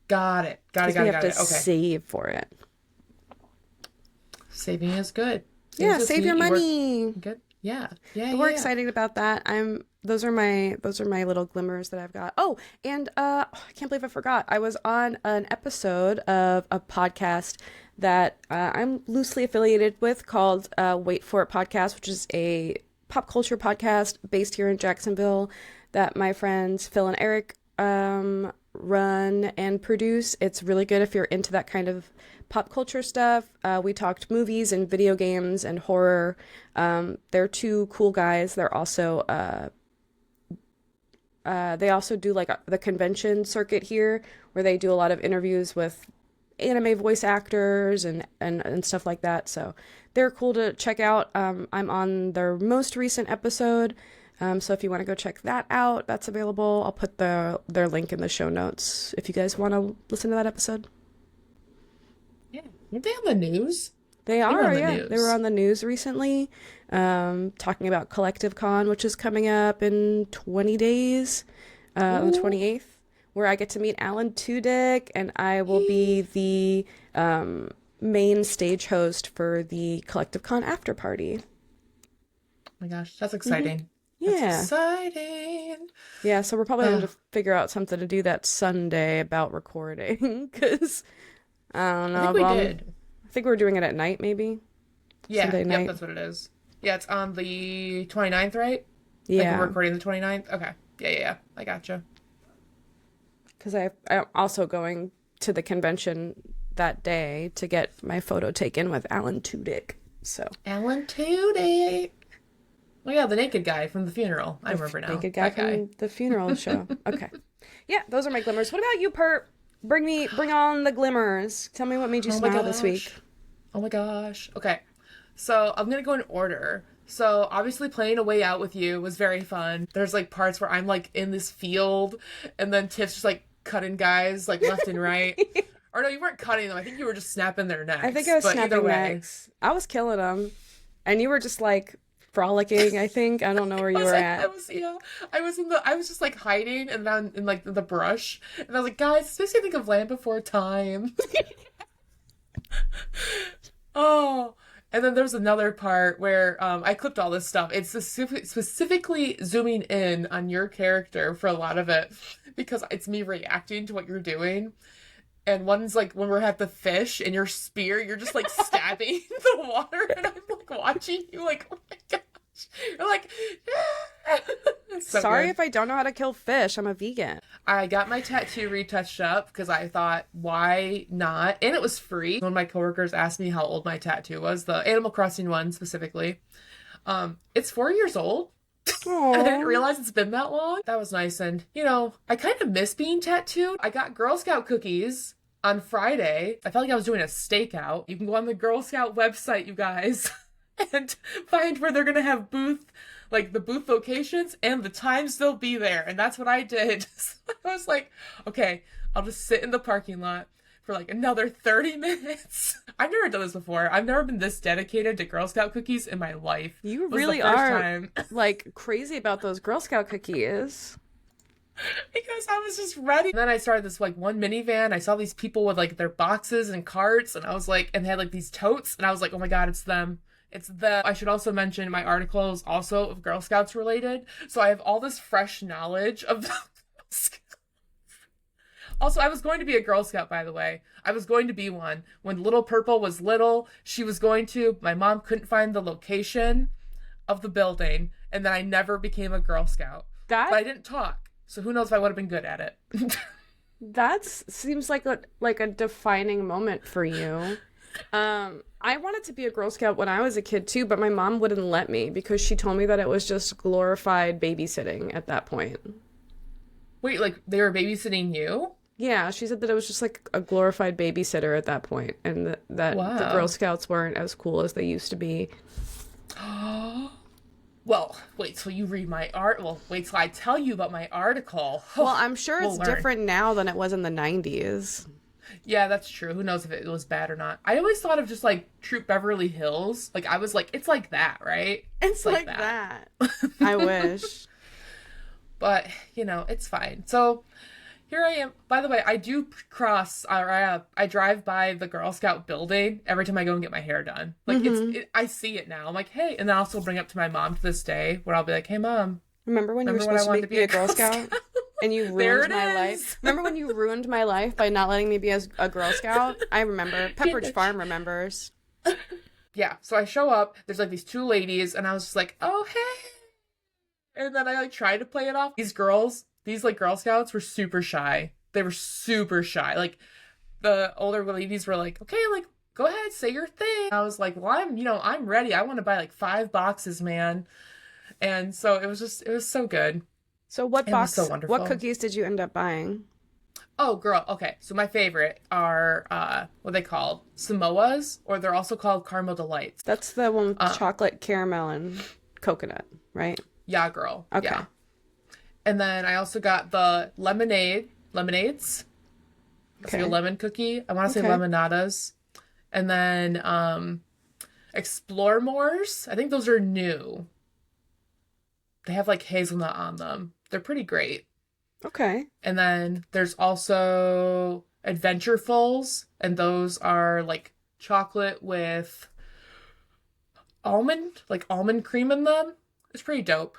Got it. Got it. Because we Got it. have Got to it. Okay. save for it. Saving is good. Yeah, Saves us. save your You work money. good. Yeah. Yeah. But we're Yeah. excited about that. Those are my little glimmers that I've got. Oh, and I can't believe I forgot. I was on an episode of a podcast that I'm loosely affiliated with, called Wait For It Podcast, which is a pop culture podcast based here in Jacksonville that my friends Phil and Eric run and produce. It's really good if you're into that kind of pop culture stuff. We talked movies and video games and horror. They're two cool guys. They also do like the convention circuit here, where they do a lot of interviews with anime voice actors and stuff like that. So they're cool to check out. I'm on their most recent episode. So if you want to go check that out, that's available. I'll put their link in the show notes if you guys want to listen to that episode. Yeah. Weren't they on the news? They They were on are, the yeah. They were news. on the news recently, talking about Collective Con, which is coming up in 20 days, on the Ooh. 28th, where I get to meet Alan Tudyk, and I will be the main stage host for the Collective Con after party. My gosh, that's Hmm. exciting. That's Yeah. exciting. Yeah, so we're probably going Uh, to figure out something to do that Sunday about recording because I don't I think know. we Well, did. I think we're doing it at night, maybe Yeah, Sunday yep, night. that's what it is. Yeah, it's on the 29th, right? Like we're Yeah, recording the 29th? Okay. Yeah. I gotcha. because I'm also going to the convention that day to get my photo taken with Alan Tudyk. So Alan Tudyk. Oh yeah, the naked guy from the funeral. I remember now. naked guy That guy. from the funeral show. Okay, yeah, those are my glimmers. What about you, Perp? Bring on the glimmers. Tell me what made you Oh my smile this week. gosh. Oh my gosh. Okay. So I'm gonna go in order. So obviously playing A Way Out with you was very fun. There's like parts where I'm like in this field and then Tiff's just like cutting guys like left and right. Or no, you weren't cutting them. I think you were just snapping their necks. I think I was But either snapping way, necks. I was killing them, and you were just like frolicking. I think I don't know where you were I at. was yeah. I was just like hiding and then in like the brush. And I was like, guys, this makes me think of Land Before Time. Oh, and then there's another part where I clipped all this stuff. It's specifically zooming in on your character for a lot of it because it's me reacting to what you're doing. And one's like when we're at the fish and your spear, you're just like stabbing the water, and I'm like watching you like, oh my gosh. You're like, it's so Sorry good. if I don't know how to kill fish. I'm a vegan. I got my tattoo retouched up because I thought, why not? And it was free. One of my coworkers asked me how old my tattoo was, the Animal Crossing one specifically. It's 4 years old. I didn't Aww. realize it's been that long. That was nice. And, you know, I kind of miss being tattooed. I got Girl Scout cookies on Friday. I felt like I was doing a stakeout. You can go on the Girl Scout website, you guys, and find where they're going to have the booth locations and the times they'll be there. And that's what I did. So I was like, okay, I'll just sit in the parking lot for like another 30 minutes. I've never done this before. I've never been this dedicated to Girl Scout cookies in my life. You It was really the first are time. like crazy about those Girl Scout cookies. Because I was just ready. And then I started this like one minivan. I saw these people with like their boxes and carts, and I was like, and they had like these totes, and I was like, oh my god, it's them. It's them. I should also mention my article is also of Girl Scouts related, so I have all this fresh knowledge of the Girl Scouts. Also, I was going to be a Girl Scout, by the way. I was going to be one. When Little Purple was little, she was going to. My mom couldn't find the location of the building, and then I never became a Girl Scout. But I That didn't talk, so who knows if I would have been good at it. that seems like a defining moment for you. I wanted to be a Girl Scout when I was a kid too, but my mom wouldn't let me because she told me that it was just glorified babysitting at that point. Wait, like they were babysitting you? Yeah, she said that it was just like a glorified babysitter at that point, and that the Girl Wow. Scouts weren't as cool as they used to be. Well, wait till you read my art. Well, wait till I tell you about my article. Well, I'm sure We'll it's learn. different now than it was in the 90s. Yeah, that's true. Who knows if it was bad or not? I always thought of just like Troop Beverly Hills. Like I was like, it's like that, right? It's like that. I wish. But you know, it's fine. So here I am. By the way, I do cross, or I drive by the Girl Scout building every time I go and get my hair done. Like I see it now. I'm like, hey, and then I also bring it up to my mom to this day, where I'll be like, hey, mom, Remember when you were remember when I supposed to wanted to be be a a Girl Girl Scout? And you There ruined it my is. life. Remember when you ruined my life by not letting me be a Girl Scout? I remember. Pepperidge Farm remembers. Yeah. So I show up. There's like these two ladies, and I was just like, oh hey. And then I like tried to play it off. These girls, these like Girl Scouts, were super shy. They were super shy. Like the older ladies were like, okay, like go ahead, say your thing. I was like, well, I'm ready. I want to buy like 5 boxes, man. And so it was so good. So what It was box, so wonderful. what cookies did you end up buying? Oh, girl. Okay. So my favorite are, what are they called? Samoas, or they're also called Caramel Delights. That's the one with chocolate, caramel, and coconut, right? Yeah, girl. Okay. Yeah. And then I also got the lemonades. It's like a Okay. lemon cookie. I want to say Okay. lemonadas. And then Explore Mores. I think those are new. They have like hazelnut on them. They're pretty great. Okay. And then there's also Adventurefuls, and those are like chocolate with almond cream in them. It's pretty dope.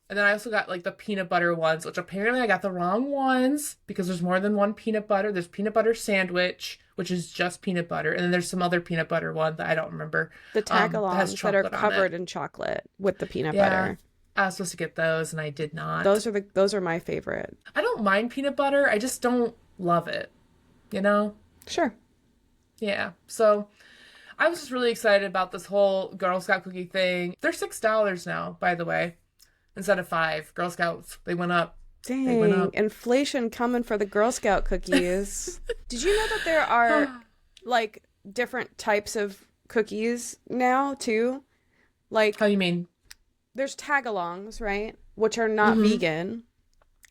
And then I also got like the peanut butter ones, which apparently I got the wrong ones because there's more than one peanut butter. There's peanut butter sandwich, which is just peanut butter, and then there's some other peanut butter one that I don't remember. The That has tagalongs that are chocolate on covered it. in chocolate with the peanut Yeah, butter. I was supposed to get those, and I did not. Those are my favorite. I don't mind peanut butter. I just don't love it. You know? Sure. Yeah. So I was just really excited about this whole Girl Scout cookie thing. They're $6 now, by the way, instead of 5. Girl Scouts, they went up. They went Dang, up. inflation coming for the Girl Scout cookies. Did you know that there are like different types of cookies now too? Like How you mean? there's tagalongs, right? Which are not vegan,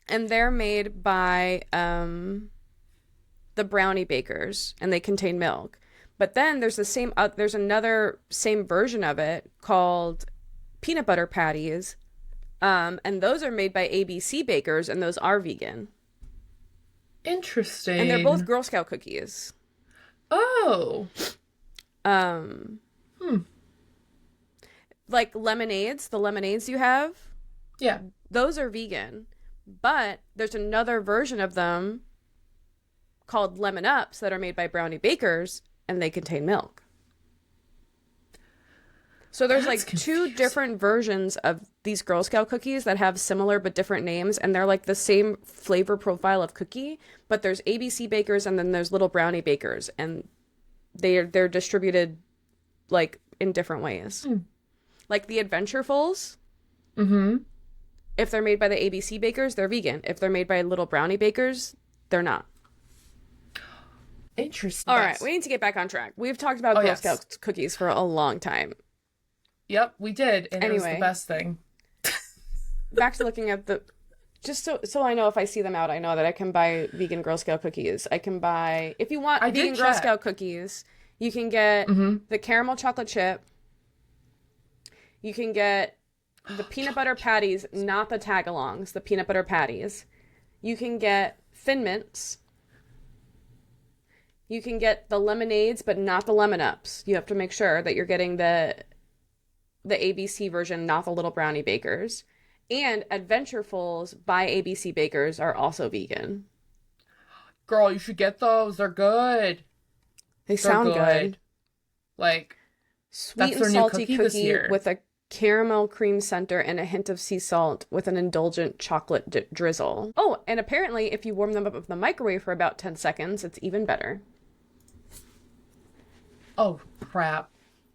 and they're made by the brownie bakers, and they contain milk. But then there's there's another same version of it called peanut butter patties, and those are made by ABC bakers, and those are vegan, Interesting. and they're both Girl Scout cookies. Oh. Um, like lemonades, the lemonades you have, Yeah. those are vegan, but there's another version of them called Lemon Ups that are made by brownie bakers, and they contain milk. So there's That's like two confusing. different versions of these Girl Scout cookies that have similar but different names, and they're like the same flavor profile of cookie, but there's ABC bakers and then there's little brownie bakers, and they're distributed like in different ways. Like the Adventurefuls, Mm-hmm. if they're made by the ABC bakers, they're vegan. If they're made by little brownie bakers, they're not. Interesting. All right, we need to get back on track. We've talked about Girl yes. Scout cookies for a long time. Yep, we did, and it was Anyway. the best thing. Back to looking at the, just so I know if I see them out, I know that I can buy vegan Girl Scout cookies. I can buy, if you want I did vegan Girl check. Scout cookies, you can get the caramel chocolate chip. You can get the peanut butter patties, not the tagalongs, the peanut butter patties. You can get Thin Mints. You can get the lemonades, but not the Lemon Ups. You have to make sure that you're getting the ABC version, not the little brownie bakers. And Adventurefuls by ABC Bakers are also vegan. Girl, you should get those. They're good. They They're sound good. Like, Sweet That's and their new salty cookie this cookie year. with a caramel cream center and a hint of sea salt with an indulgent chocolate drizzle. Oh, and apparently if you warm them up in the microwave for about 10 seconds, it's even better. oh, crap.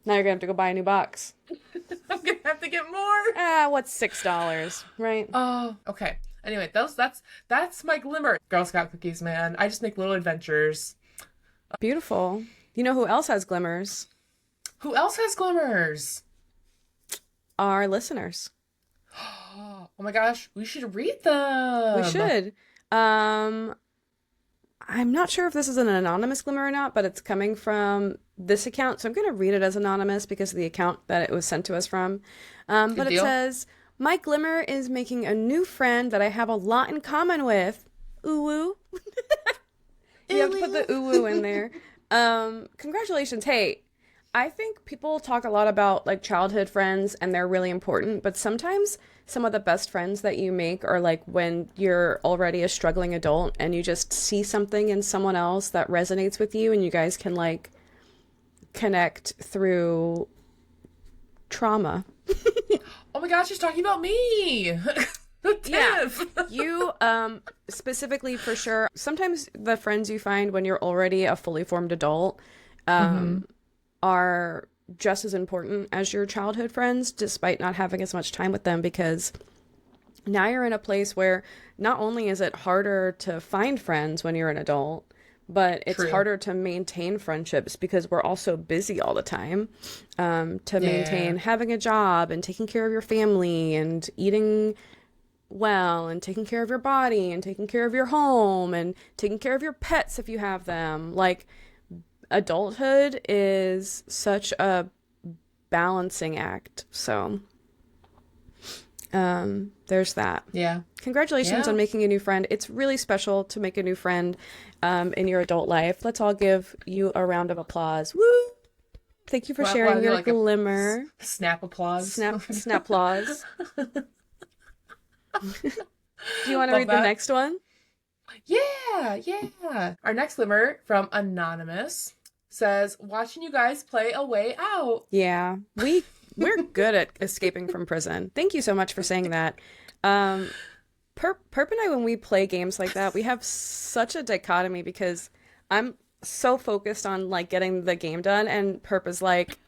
Now you're gonna have to go buy a new box. I'm gonna have to get more. What's $6, right? Oh, okay. Anyway, that's my glimmer. Girl Scout cookies, man. I just make little adventures. Beautiful. You know who else has glimmers? Who else has glimmers? Our listeners. Oh my gosh, we should read them. We should. I'm not sure if this is an anonymous glimmer or not, but it's coming from this account, so I'm going to read it as anonymous because of the account that it was sent to us from. But it deal. says, my glimmer is making a new friend that I have a lot in common with. Ooh woo. You have to put the ooh woo in there. Congratulations. Hey, I think people talk a lot about like childhood friends and they're really important, but sometimes some of the best friends that you make are like when you're already a struggling adult and you just see something in someone else that resonates with you and you guys can like connect through trauma. Oh my gosh, she's talking about me. Tiff. You specifically for sure. Sometimes the friends you find when you're already a fully formed adult are just as important as your childhood friends, despite not having as much time with them, because now you're in a place where not only is it harder to find friends when you're an adult, but it's True. harder to maintain friendships because we're all so busy all the time to maintain having a job and taking care of your family and eating well and taking care of your body and taking care of your home and taking care of your pets if you have them. Like, adulthood is such a balancing act. So there's that. Yeah. Congratulations Yeah. on making a new friend. It's really special to make a new friend in your adult life. Let's all give you a round of applause. Woo! Thank you for Wow, sharing wow, your like a glimmer. Snap applause. Snap applause. Do you want to Love read the that. next one? Yeah. Our next glimmer from Anonymous says, watching you guys play A Way Out. Yeah, we're good at escaping from prison. Thank you so much for saying that. Um, Perp and I, when we play games like that, we have such a dichotomy because I'm so focused on like getting the game done, and Perp is like,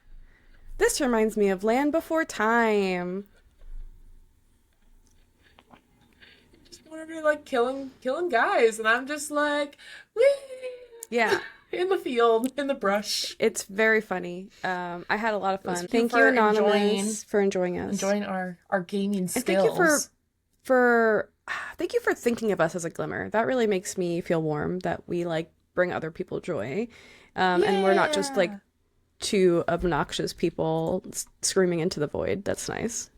"This reminds me of Land Before Time." Just want to be like killing guys, and I'm just like, whee! Yeah, In the field, in the brush, it's very funny. I had a lot of fun. Thank you Thank you, for Anonymous, for enjoying us. enjoying our gaming skills. And thank you for thank you for thinking of us as a glimmer. That really makes me feel warm that we like bring other people joy, and we're not just like Yeah. two obnoxious people screaming into the void. That's nice.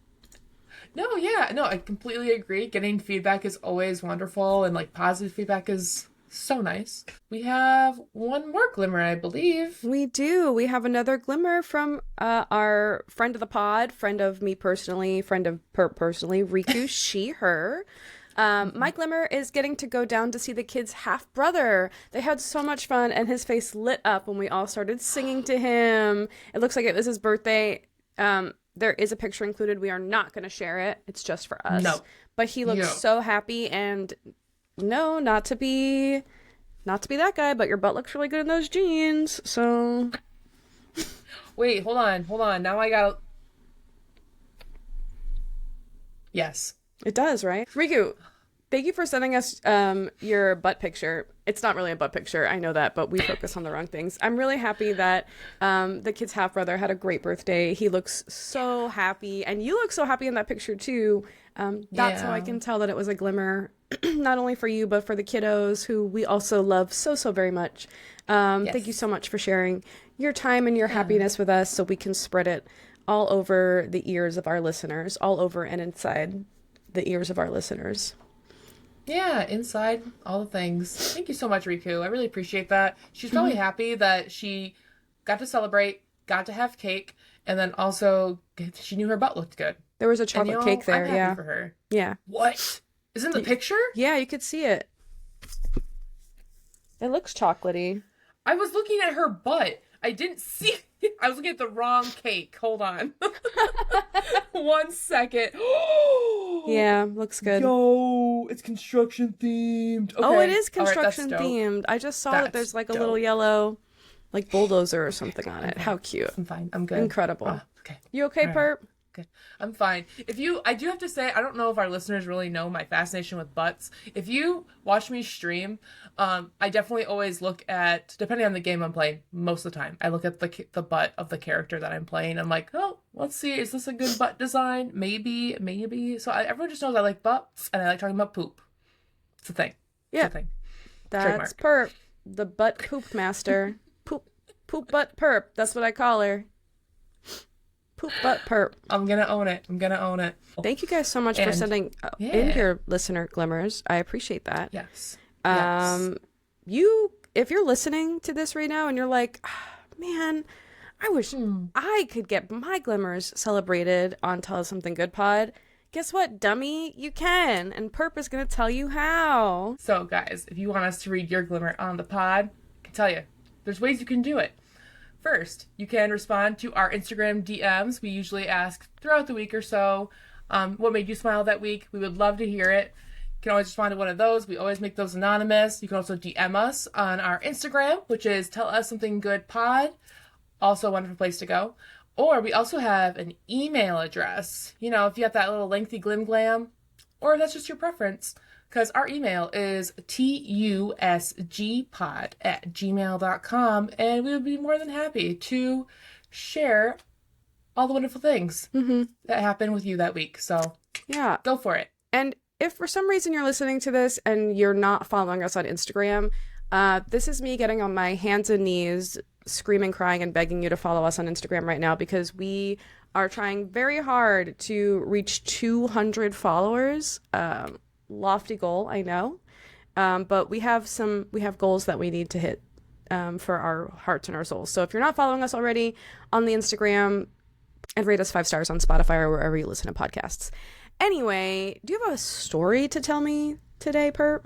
No, yeah, no, I completely agree. Getting feedback is always wonderful, and like positive feedback is so nice. We have one more glimmer, I believe. We do. We have another glimmer from our friend of the pod, friend of me personally, friend of Perp personally, Riku, she, her. My glimmer is getting to go down to see the kid's half brother. They had so much fun, and his face lit up when we all started singing to him. It looks like it was his birthday. There is a picture included. We are not going to share it. It's just for us. No. But he looked Yeah. so happy, and no, not to be that guy, but your butt looks really good in those jeans. So Wait, hold on. Now I gotta. Yes. it does, right? Riku, thank you for sending us your butt picture. It's not really a butt picture, I know that, but we focus on the wrong things. I'm really happy that the kid's half brother had a great birthday. He looks so happy, and you look so happy in that picture too. That's how I Yeah. can tell that it was a glimmer, not only for you but for the kiddos who we also love so very much. Thank you so much for sharing your time and your happiness with us, so we can spread it all over the ears of our listeners, all over and inside the ears of our listeners. Yeah, inside all the things. Thank you so much, Riku. I really appreciate that. She's probably happy that she got to celebrate, got to have cake, and then also she knew her butt looked good. There was a And, chocolate cake there, I'm happy yeah. for her. Yeah. What? Isn't the picture? Yeah, you could see it. It looks chocolatey. I was looking at her butt. I didn't see. I was looking at the wrong cake. Hold on. 1 second. Yeah, looks good. Yo, it's construction themed. Oh, Okay. it is All right, that's construction dope. themed. I just saw that That's there's like a dope. little yellow like bulldozer or something on it. How cute. I'm fine. I'm good. Incredible. Ah, okay. You okay, All right. Perp? Good. I'm fine. I do have to say, I don't know if our listeners really know my fascination with butts. If you watch me stream, I definitely always look at, depending on the game I'm playing, most of the time, I look at the butt of the character that I'm playing. I'm like, oh, let's see, is this a good butt design? Maybe. So everyone just knows I like butts, and I like talking about poop. It's a thing. Yeah. It's a thing. That's Perp, the butt poop master. Poop butt Perp. That's what I call her. Poop butt Perp. I'm gonna own it. Thank you guys so much for And- sending in yeah. your listener glimmers. I appreciate that. Yes. If you're listening to this right now and you're like, "Ah, man, I wish I could get my glimmers celebrated on Tell Us Something Good Pod. Guess what, dummy? You can. And Perp is going to tell you how. So, guys, if you want us to read your glimmer on the pod, I can tell you, there's ways you can do it. First, you can respond to our Instagram DMs. We usually ask throughout the week or so, what made you smile that week? We would love to hear it. You can always respond to one of those. We always make those anonymous. You can also DM us on our Instagram, which is Tell Us Something Good Pod. Also a wonderful place to go. Or we also have an email address. You know, if you have that little lengthy glim glam, or if that's just your preference. Because our email is tusgpod@gmail.com, and we would be more than happy to share all the wonderful things that happened with you that week. So Yeah. go for it. And if for some reason you're listening to this and you're not following us on Instagram, this is me getting on my hands and knees, screaming, crying, and begging you to follow us on Instagram right now because we are trying very hard to reach 200 followers. Lofty goal, I know. But we have goals that we need to hit for our hearts and our souls. So if you're not following us already on the Instagram, and rate us 5 stars on Spotify or wherever you listen to podcasts. Anyway, do you have a story to tell me today, Perp?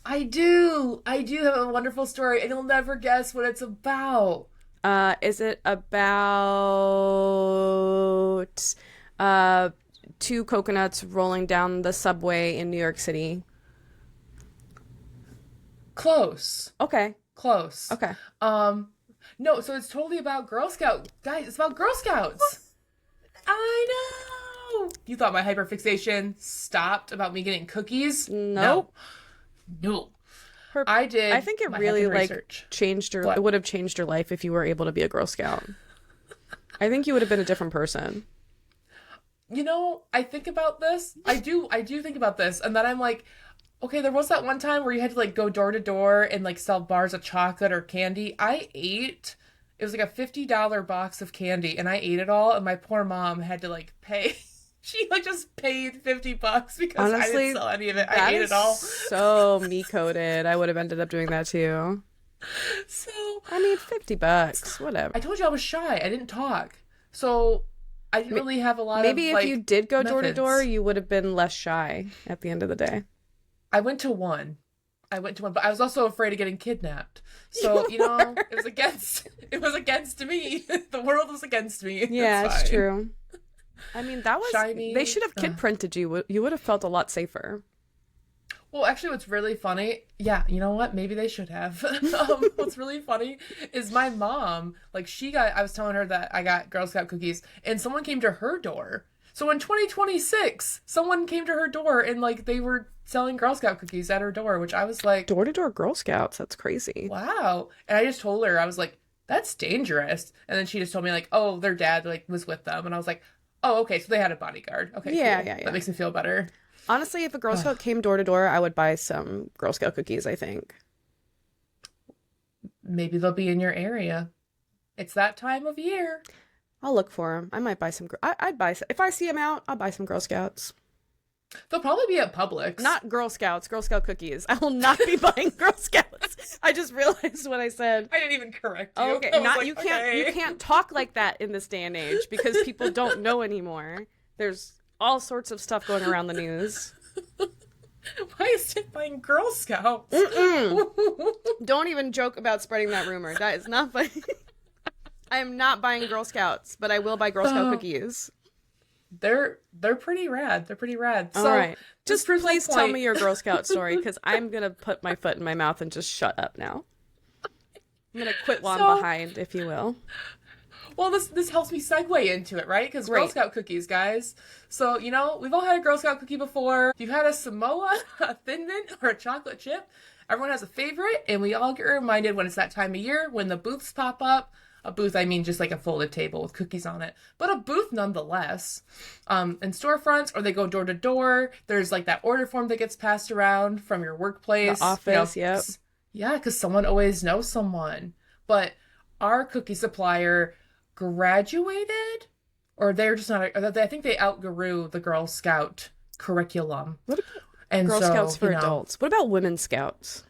I do. I do have a wonderful story, and you'll never guess what it's about. Is it about uh two coconuts rolling down the subway in New York City? Close. Okay. Close. Okay. Um, no, so it's totally about Girl Scout. Guys, it's about Girl Scouts. I know. You thought my hyperfixation stopped about me getting cookies? Nope. No. Perp, I did. I think it my really heckin' like research. changed your What? it would have changed your life if you were able to be a Girl Scout. I think you would have been a different person. You know, I think about this. I do think about this, and then I'm like, okay, there was that one time where you had to like go door to door and like sell bars of chocolate or candy. I ate. It was like a $50 box of candy, and I ate it all, and my poor mom had to like pay. She like just paid $50 because I Honestly, didn't sell any of it. I that ate is it all. so me coded. I would have ended up doing that too. So I mean, $50, whatever. I told you I was shy. I didn't talk. So I didn't really have a lot Maybe of if you did go door to door, methods. you would have been less shy at the end of the day. I went to one. But I was also afraid of getting kidnapped. So, it was against me. The world was against me. Yeah, It's it's fine. true. I mean, that was Shiny. they should have kid printed you. You would have felt a lot safer. Well, actually, what's really funny, yeah, you know what? Maybe they should have. What's really funny is my mom, like, I was telling her that I got Girl Scout cookies, and someone came to her door. So in 2026, someone came to her door, and, like, they were selling Girl Scout cookies at her door, which I was like, Door to door Girl Scouts. That's crazy. wow. And I just told her, I was like, that's dangerous. And then she just told me, like, oh, their dad, like, was with them. And I was like, oh, okay, so they had a bodyguard. Okay, Yeah, cool. yeah, yeah. That makes me feel better. Honestly, if a Girl Scout came door to door, I would buy some Girl Scout cookies, I think. Maybe they'll be in your area. It's that time of year. I'll look for them. I might buy some. I'd buy some. If I see them out, I'll buy some Girl Scouts. They'll probably be at Publix. Not Girl Scouts, Girl Scout cookies. I will not be buying Girl Scouts. I just realized what I said. I didn't even correct you. Okay, I was not like, you can't okay. you can't talk like that in this day and age because people don't know anymore. There's all sorts of stuff going around the news. Why is it buying Girl Scouts? Don't even joke about spreading that rumor. That is not funny. I am not buying Girl Scouts, but I will buy Girl Scout cookies. They're pretty rad. They're pretty rad. All So, right. this Just proves my please tell point. me your Girl Scout story because I'm going to put my foot in my mouth and just shut up now. I'm going to quit while I'm behind, if you will. Well, this helps me segue into it, right? Because Girl Great. Scout cookies, guys. So, we've all had a Girl Scout cookie before. If you've had a Samoa, a Thin Mint, or a chocolate chip, everyone has a favorite, and we all get reminded when it's that time of year when the booths pop up. A booth, I mean just like a folded table with cookies on it, but a booth nonetheless. In storefronts, or they go door to door. There's like that order form that gets passed around from your workplace. The office, yep. Yeah, because someone always knows someone. But our cookie supplier graduated, or they're just not. I think they outgrew the Girl Scout curriculum. What about And Girl so, Scouts for you know, adults? What about Women Scouts?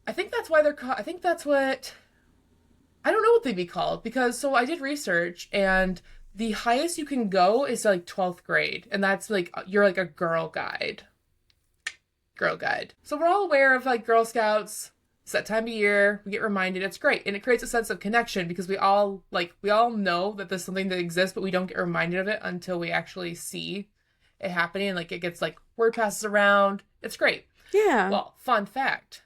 I think that's why they're called. I think that's what. I don't know what they'd be called because so I did research and the highest you can go is like 12th grade, and that's like you're like a girl guide. Girl guide. So we're all aware of like Girl Scouts. It's that time of year. We get reminded. It's great, and it creates a sense of connection because we all know that there's something that exists, but we don't get reminded of it until we actually see it happening. Like it gets like word passes around. It's great. Yeah. Well, fun fact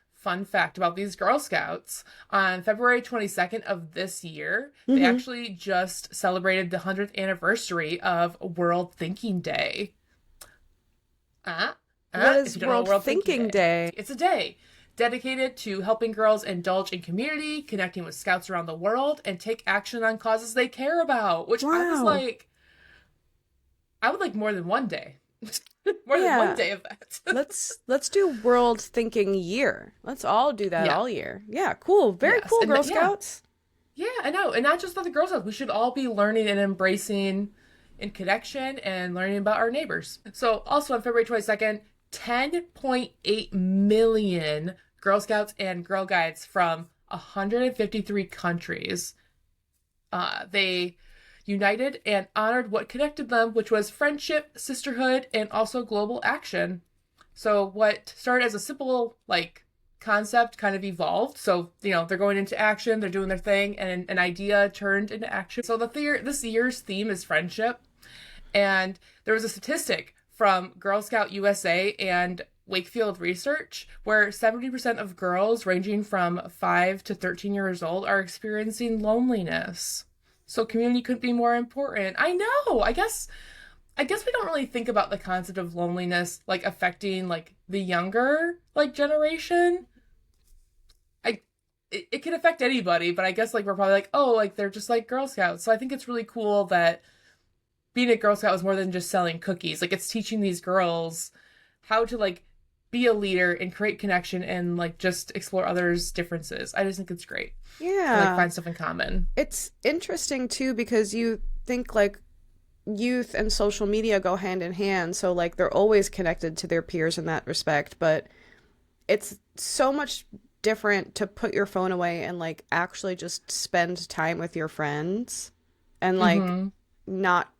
about these Girl Scouts. On February 22nd of this year, they actually just celebrated the 100th anniversary of World Thinking Day. What If is you don't know World Thinking Day? It's a day dedicated to helping girls indulge in community, connecting with scouts around the world, and take action on causes they care about, which I was Wow. like, I would like more than one day. More Yeah. than one day of that. Let's do World Thinking Year. Let's all do that Yeah. all year. Yeah, cool. Very Yes, cool, and Girl yeah. Scouts. Yeah, I know. And not just about the Girl Scouts. We should all be learning and embracing in connection and learning about our neighbors. So also on February 22nd, 10.8 million Girl Scouts and Girl Guides from 153 countries. They, united and honored what connected them, which was friendship, sisterhood, and also global action. So what started as a simple like concept kind of evolved. So, they're going into action, they're doing their thing, and an idea turned into action. So this year's theme is friendship. And there was a statistic from Girl Scout USA and Wakefield Research where 70% of girls ranging from 5 to 13 years old are experiencing loneliness. So community couldn't be more important. I know. I guess we don't really think about the concept of loneliness like affecting like the younger like generation. It can affect anybody, but I guess like we're probably like, oh, like they're just like Girl Scouts. So I think it's really cool that being a Girl Scout is more than just selling cookies. Like it's teaching these girls how to like be a leader and create connection and like just explore others' differences. I just think it's great. Yeah. And, like find stuff in common. It's interesting too because you think like youth and social media go hand in hand, so like they're always connected to their peers in that respect, but it's so much different to put your phone away and like actually just spend time with your friends and like not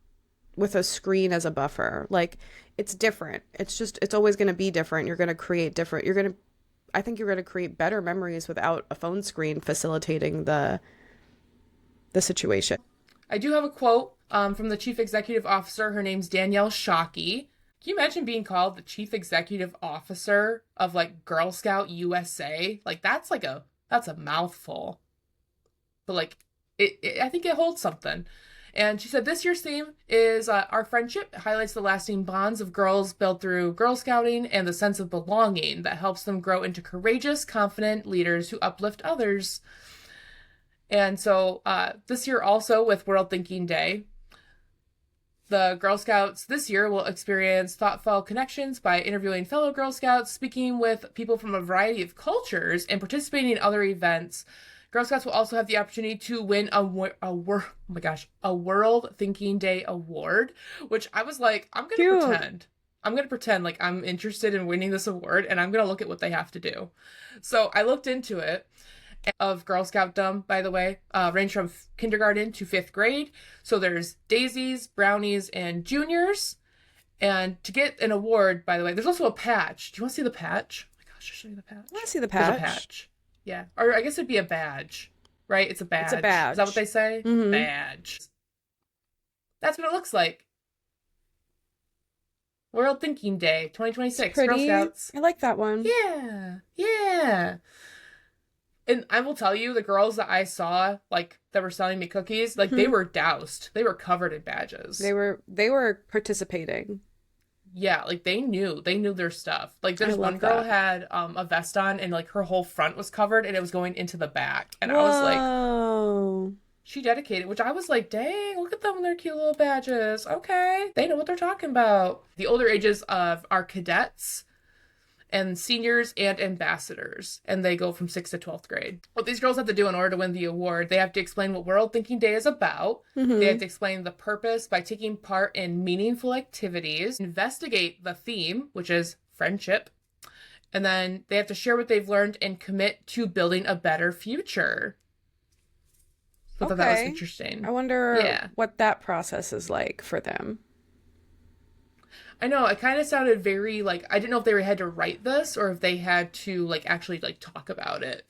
with a screen as a buffer. Like it's different. It's always going to be different. You're going to create different. I think you're going to create better memories without a phone screen facilitating the situation. I do have a quote from the chief executive officer. Her name's Danielle Shockey. Can you imagine being called the chief executive officer of like Girl Scout USA? Like that's a mouthful. But like I think it holds something. And she said this year's theme is our friendship. It highlights the lasting bonds of girls built through Girl Scouting and the sense of belonging that helps them grow into courageous, confident leaders who uplift others. And so this year also with World Thinking Day, the Girl Scouts this year will experience thoughtful connections by interviewing fellow Girl Scouts, speaking with people from a variety of cultures, and participating in other events. Girl Scouts will also have the opportunity to win a World Thinking Day award, which I was like, I'm going to pretend like I'm interested in winning this award, and I'm going to look at what they have to do. So I looked into it. Of Girl Scoutdom, by the way, range from kindergarten to 5th grade. So there's daisies, brownies, and juniors. And to get an award, by the way, there's also a patch. Do you want to see the patch? Oh my gosh, I'll show you the patch. I want to see the patch. There's a patch. Yeah. Or I guess it'd be a badge, right? It's a badge. It's a badge. Is that what they say? Mm-hmm. Badge. That's what it looks like. World Thinking Day, 2026. Girl Scouts. I like that one. Yeah. Yeah. And I will tell you, the girls that I saw, like, that were selling me cookies, like, they were doused. They were covered in badges. They were participating. Yeah, like, they knew their stuff. Like, there's one girl had a vest on, and, like, her whole front was covered, and it was going into the back. And I was like, she dedicated, which I was like, dang, look at them with their cute little badges. Okay, they know what they're talking about. The older ages of our cadets and seniors and ambassadors, and they go from 6th to 12th grade. What these girls have to do in order to win the award, they have to explain what World Thinking Day is about. They have to explain the purpose by taking part in meaningful activities, investigate the theme, which is friendship, and then they have to share what they've learned and commit to building a better future. I thought that was interesting. I wonder what that process is like for them. I know, it kind of sounded very, like, I didn't know if they had to write this or if they had to, like, actually, like, talk about it.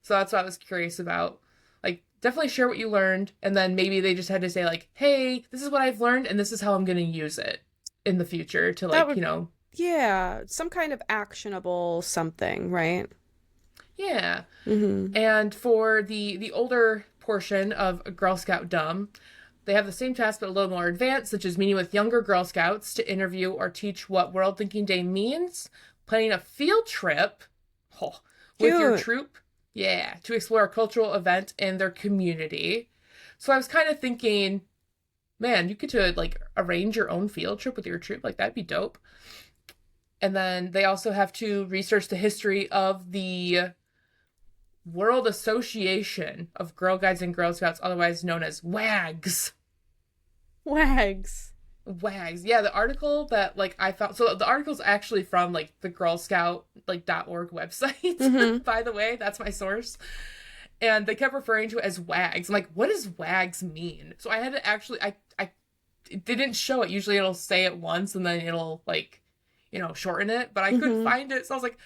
So that's what I was curious about. Like, definitely share what you learned, and then maybe they just had to say, like, hey, this is what I've learned, and this is how I'm going to use it in the future to, like, Yeah, some kind of actionable something, right? Yeah. And for the older portion of Girl Scoutdom, they have the same task but a little more advanced, such as meeting with younger Girl Scouts to interview or teach what World Thinking Day means, planning a field trip with your troop, to explore a cultural event in their community. So I was kind of thinking, man, you get to like arrange your own field trip with your troop, like that'd be dope. And then they also have to research the history of the World Association of Girl Guides and Girl Scouts, otherwise known as WAGs. WAGs. Yeah, the article that like I found, so the article's actually from like the Girl Scout like .org website, by the way, that's my source. and they kept referring to it as wags. I'm like, what does wags mean? So I had to actually, I it didn't show it. Usually it'll say it once and then it'll like, shorten it, but I couldn't find it. So I was like,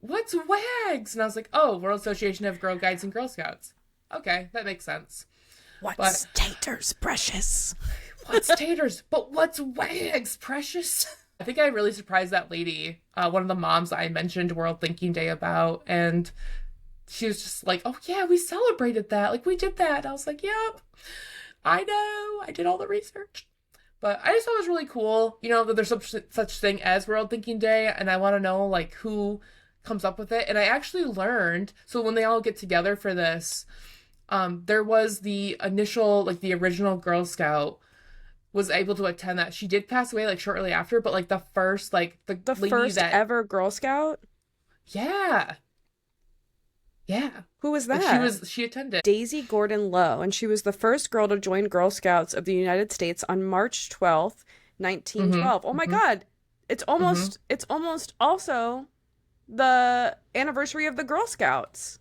what's wags? And I was like, oh, World Association of Girl Guides and Girl Scouts. Okay, that makes sense. What's taters, precious? What's taters? But what's wags, precious? I think I really surprised that lady, one of the moms I mentioned World Thinking Day about, and she was just like, oh yeah, we celebrated that. Like, we did that. And I was like, yep, I know. I did all the research. But I just thought it was really cool, that there's such thing as World Thinking Day, and I want to know, like, who comes up with it. And I actually learned, so when they all get together for this, there was the initial, like, the original Girl Scout was able to attend that. She did pass away, like, shortly after, but, like, the first, like, the lady first that... ever Girl Scout? Yeah. Yeah. Who was that? Like, she attended. Daisy Gordon Lowe, and she was the first girl to join Girl Scouts of the United States on March 12th, 1912. Oh my God. It's almost also the anniversary of the Girl Scouts.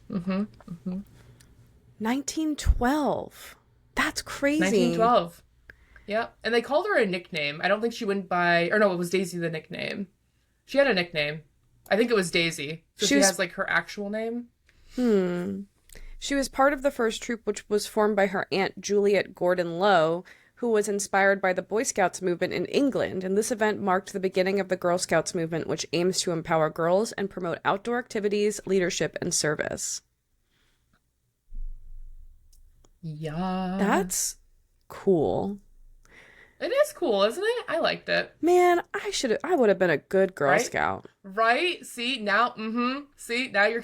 1912. That's crazy. 1912. Yeah. And they called her a nickname. I don't think she went by, or no, it was Daisy the nickname. She had a nickname. I think it was Daisy. So she has like her actual name. She was part of the first troop, which was formed by her aunt Juliet Gordon Lowe, who was inspired by the Boy Scouts movement in England. And this event marked the beginning of the Girl Scouts movement, which aims to empower girls and promote outdoor activities, leadership, and service. Yeah. That's cool. It is cool, isn't it? I liked it. Man, I would have been a good Girl Scout. Right? See, now, see, now you're...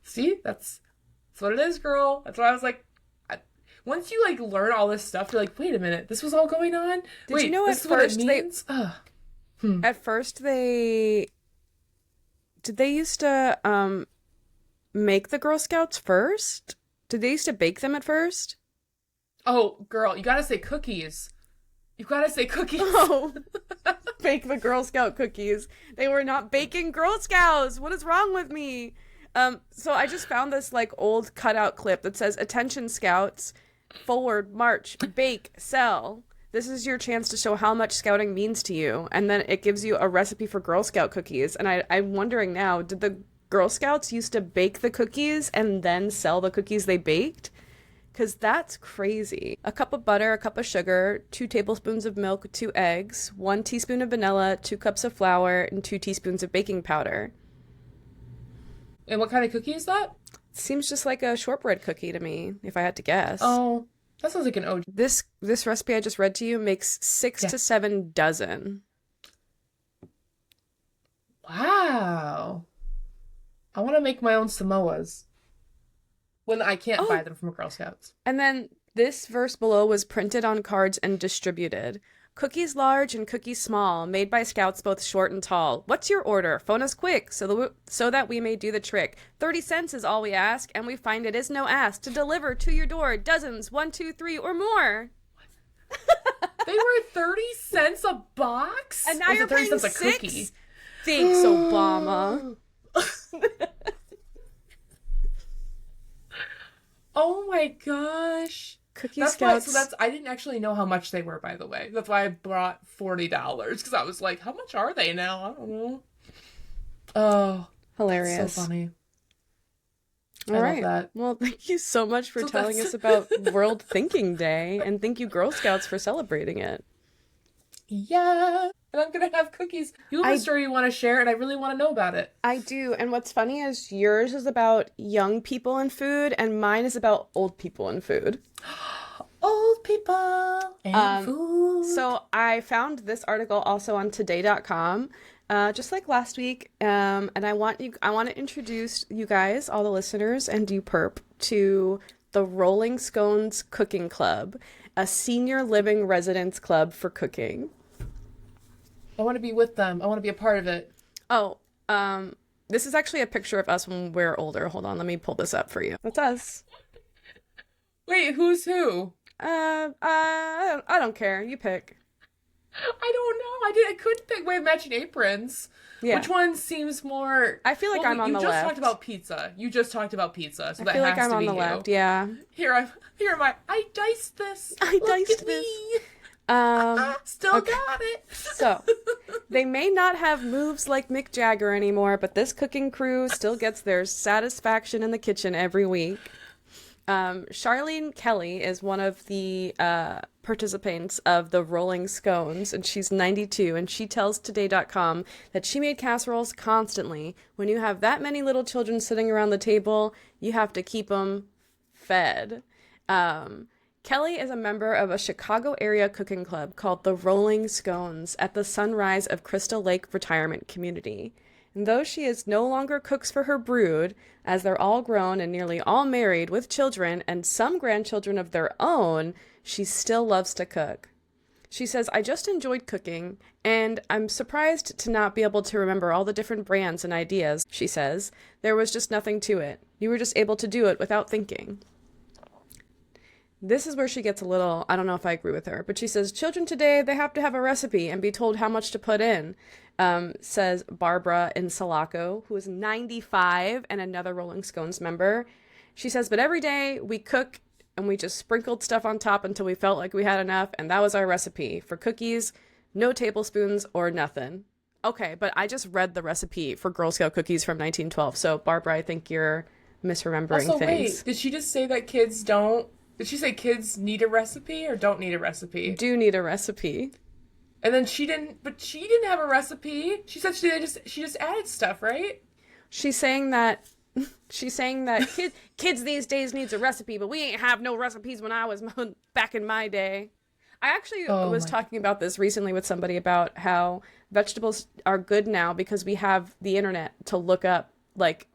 see, that's what it is, girl. That's why I was like, once you, like, learn all this stuff, you're like, wait a minute, this was all going on? Did you know at first At first did they used to, make the Girl Scouts first? Did they used to bake them at first? Oh, girl, you gotta say cookies. You gotta say cookies. Oh, bake the Girl Scout cookies. They were not baking Girl Scouts. What is wrong with me? So I just found this like old cutout clip that says, "Attention Scouts, forward, march, bake, sell. This is your chance to show how much scouting means to you." And then it gives you a recipe for Girl Scout cookies. And I'm wondering now, did the Girl Scouts used to bake the cookies and then sell the cookies they baked? Because that's crazy. A cup of butter, a cup of sugar, 2 tablespoons of milk, 2 eggs, 1 teaspoon of vanilla, 2 cups of flour, and 2 teaspoons of baking powder. And what kind of cookie is that? Seems just like a shortbread cookie to me, if I had to guess. Oh, that sounds like an OG. This recipe I just read to you makes 6 to 7 dozen. Wow. I want to make my own Samoas. When I can't buy them from Girl Scouts. And then this verse below was printed on cards and distributed. Cookies large and cookies small, made by Scouts both short and tall. What's your order? Phone us quick, so that we may do the trick. 30 cents is all we ask, and we find it is no ask to deliver to your door dozens, 1, 2, 3, or more. They were 30 cents a box? And now you're paying 6? Cookie? Thanks, Obama. Oh my gosh. Cookie Scouts. I didn't actually know how much they were, by the way. That's why I brought $40, because I was like, how much are they now? I don't know. Oh. Hilarious. So funny. All right. Love that. Well, thank you so much for telling us about World Thinking Day, and thank you, Girl Scouts, for celebrating it. Yeah. And I'm going to have cookies. You have a story you want to share, and I really want to know about it. I do. And what's funny is yours is about young people and food, and mine is about old people and food. Old people and food. So I found this article also on today.com, just like last week. And I want to introduce you guys, all the listeners, and you perp, to the Rolling Scones Cooking Club, a senior living residence club for cooking. I want to be with them. I want to be a part of it. Oh, this is actually a picture of us when we're older. Hold on, let me pull this up for you. That's us. Wait, who's who? I don't care. You pick. I don't know. I couldn't think. We have matching aprons. Yeah. Which one seems more? I feel like Well, I'm on you the just talked left. about pizza. You just talked about pizza, so I that feel like has I'm to on be the you. left. Yeah. Here am I. I diced this. I Look diced at me. this. Um, Still okay. got it. So, they may not have moves like Mick Jagger anymore, but this cooking crew still gets their satisfaction in the kitchen every week. Charlene Kelly is one of the participants of the Rolling Scones, and she's 92, and she tells Today.com that she made casseroles constantly. When you have that many little children sitting around the table, you have to keep them fed. Kelly is a member of a Chicago area cooking club called the Rolling Scones at the Sunrise of Crystal Lake Retirement Community. And though she is no longer cooks for her brood, as they're all grown and nearly all married with children and some grandchildren of their own, she still loves to cook. She says, I just enjoyed cooking, and I'm surprised to not be able to remember all the different brands and ideas, she says. There was just nothing to it. You were just able to do it without thinking. This is where she gets a little, I don't know if I agree with her, but she says, children today, they have to have a recipe and be told how much to put in, says Barbara in Sulaco, who is 95 and another Rolling Scones member. She says, but every day we cook and we just sprinkled stuff on top until we felt like we had enough, and that was our recipe. For cookies, no tablespoons or nothing. Okay, but I just read the recipe for Girl Scout cookies from 1912, so Barbara, I think you're misremembering Also, things. wait, did she just say that kids don't? Did she say kids need a recipe or don't need a recipe? Do need a recipe. And then she didn't have a recipe. She said she just added stuff, right? She's saying that kids these days needs a recipe, but we ain't have no recipes when I was back in my day. I actually was talking about this recently with somebody about how vegetables are good now because we have the internet to look up like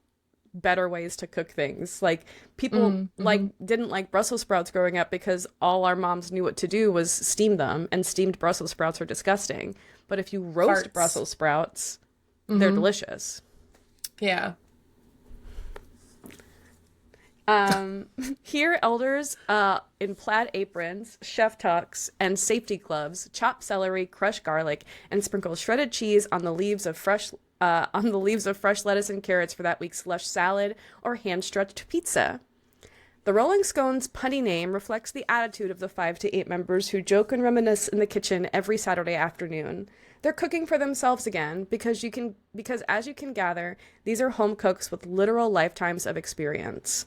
better ways to cook things. Like people didn't like Brussels sprouts growing up because all our moms knew what to do was steam them, and steamed Brussels sprouts are disgusting. But if you roast Farts. Brussels sprouts, they're delicious. Yeah. Here, elders in plaid aprons, chef tucks, and safety gloves chop celery, crush garlic, and sprinkle shredded cheese on the leaves of fresh lettuce and carrots for that week's lush salad or hand-stretched pizza. The Rolling Scones' punny name reflects the attitude of the 5 to 8 members who joke and reminisce in the kitchen every Saturday afternoon. They're cooking for themselves again because as you can gather, these are home cooks with literal lifetimes of experience.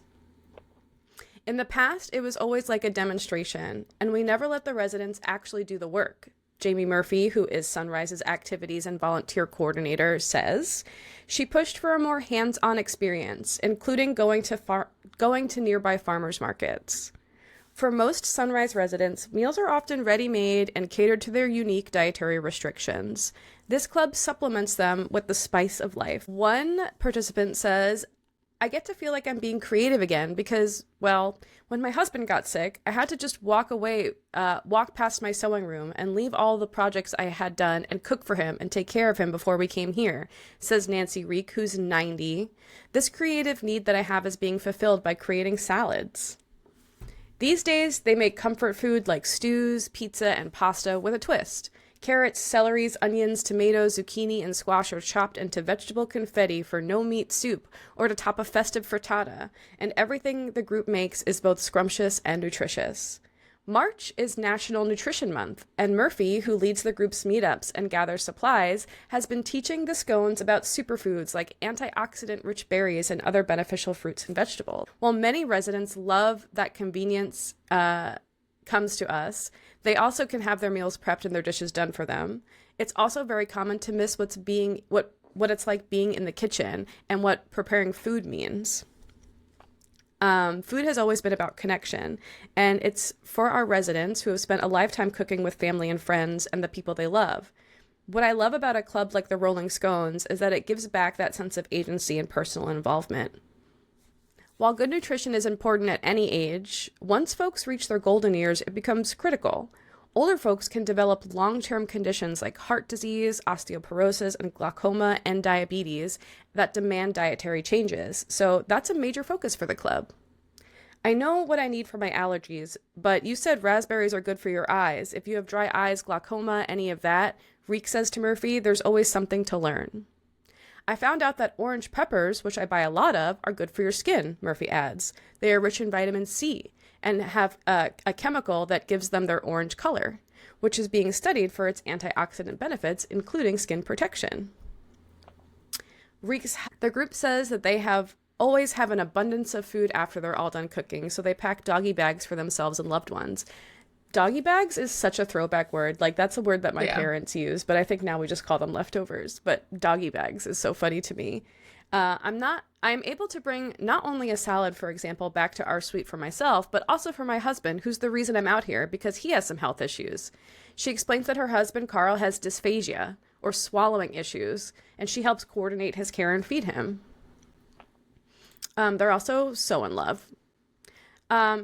In the past, it was always like a demonstration, and we never let the residents actually do the work. Jamie Murphy, who is Sunrise's activities and volunteer coordinator, says she pushed for a more hands-on experience, including going to nearby farmers markets. For most Sunrise residents, meals are often ready-made and catered to their unique dietary restrictions. This club supplements them with the spice of life. One participant says, I get to feel like I'm being creative again because, well, when my husband got sick, I had to just walk past my sewing room and leave all the projects I had done and cook for him and take care of him before we came here, says Nancy Reek, who's 90. This creative need that I have is being fulfilled by creating salads. These days, they make comfort food like stews, pizza, and pasta with a twist. Carrots, celeries, onions, tomatoes, zucchini, and squash are chopped into vegetable confetti for no-meat soup or to top a festive frittata, and everything the group makes is both scrumptious and nutritious. March is National Nutrition Month, and Murphy, who leads the group's meetups and gathers supplies, has been teaching the Scones about superfoods like antioxidant-rich berries and other beneficial fruits and vegetables. While many residents love that convenience comes to us, they also can have their meals prepped and their dishes done for them. It's also very common to miss what it's like being in the kitchen and what preparing food means. Food has always been about connection, and it's for our residents who have spent a lifetime cooking with family and friends and the people they love. What I love about a club like the Rolling Scones is that it gives back that sense of agency and personal involvement. While good nutrition is important at any age, once folks reach their golden years, it becomes critical. Older folks can develop long-term conditions like heart disease, osteoporosis, and glaucoma and diabetes that demand dietary changes, so that's a major focus for the club. I know what I need for my allergies, but you said raspberries are good for your eyes. If you have dry eyes, glaucoma, any of that, Reek says to Murphy, there's always something to learn. I found out that orange peppers, which I buy a lot of, are good for your skin, Murphy adds. They are rich in vitamin C and have a chemical that gives them their orange color, which is being studied for its antioxidant benefits, including skin protection. The group says that they always have an abundance of food after they're all done cooking, so they pack doggy bags for themselves and loved ones. Doggy bags is such a throwback word. Like, that's a word that my parents use, but I think now we just call them leftovers. But doggy bags is so funny to me. I'm able to bring not only a salad, for example, back to our suite for myself, but also for my husband, who's the reason I'm out here, because he has some health issues. She explains that her husband, Carl, has dysphagia, or swallowing issues, and she helps coordinate his care and feed him. They're also so in love.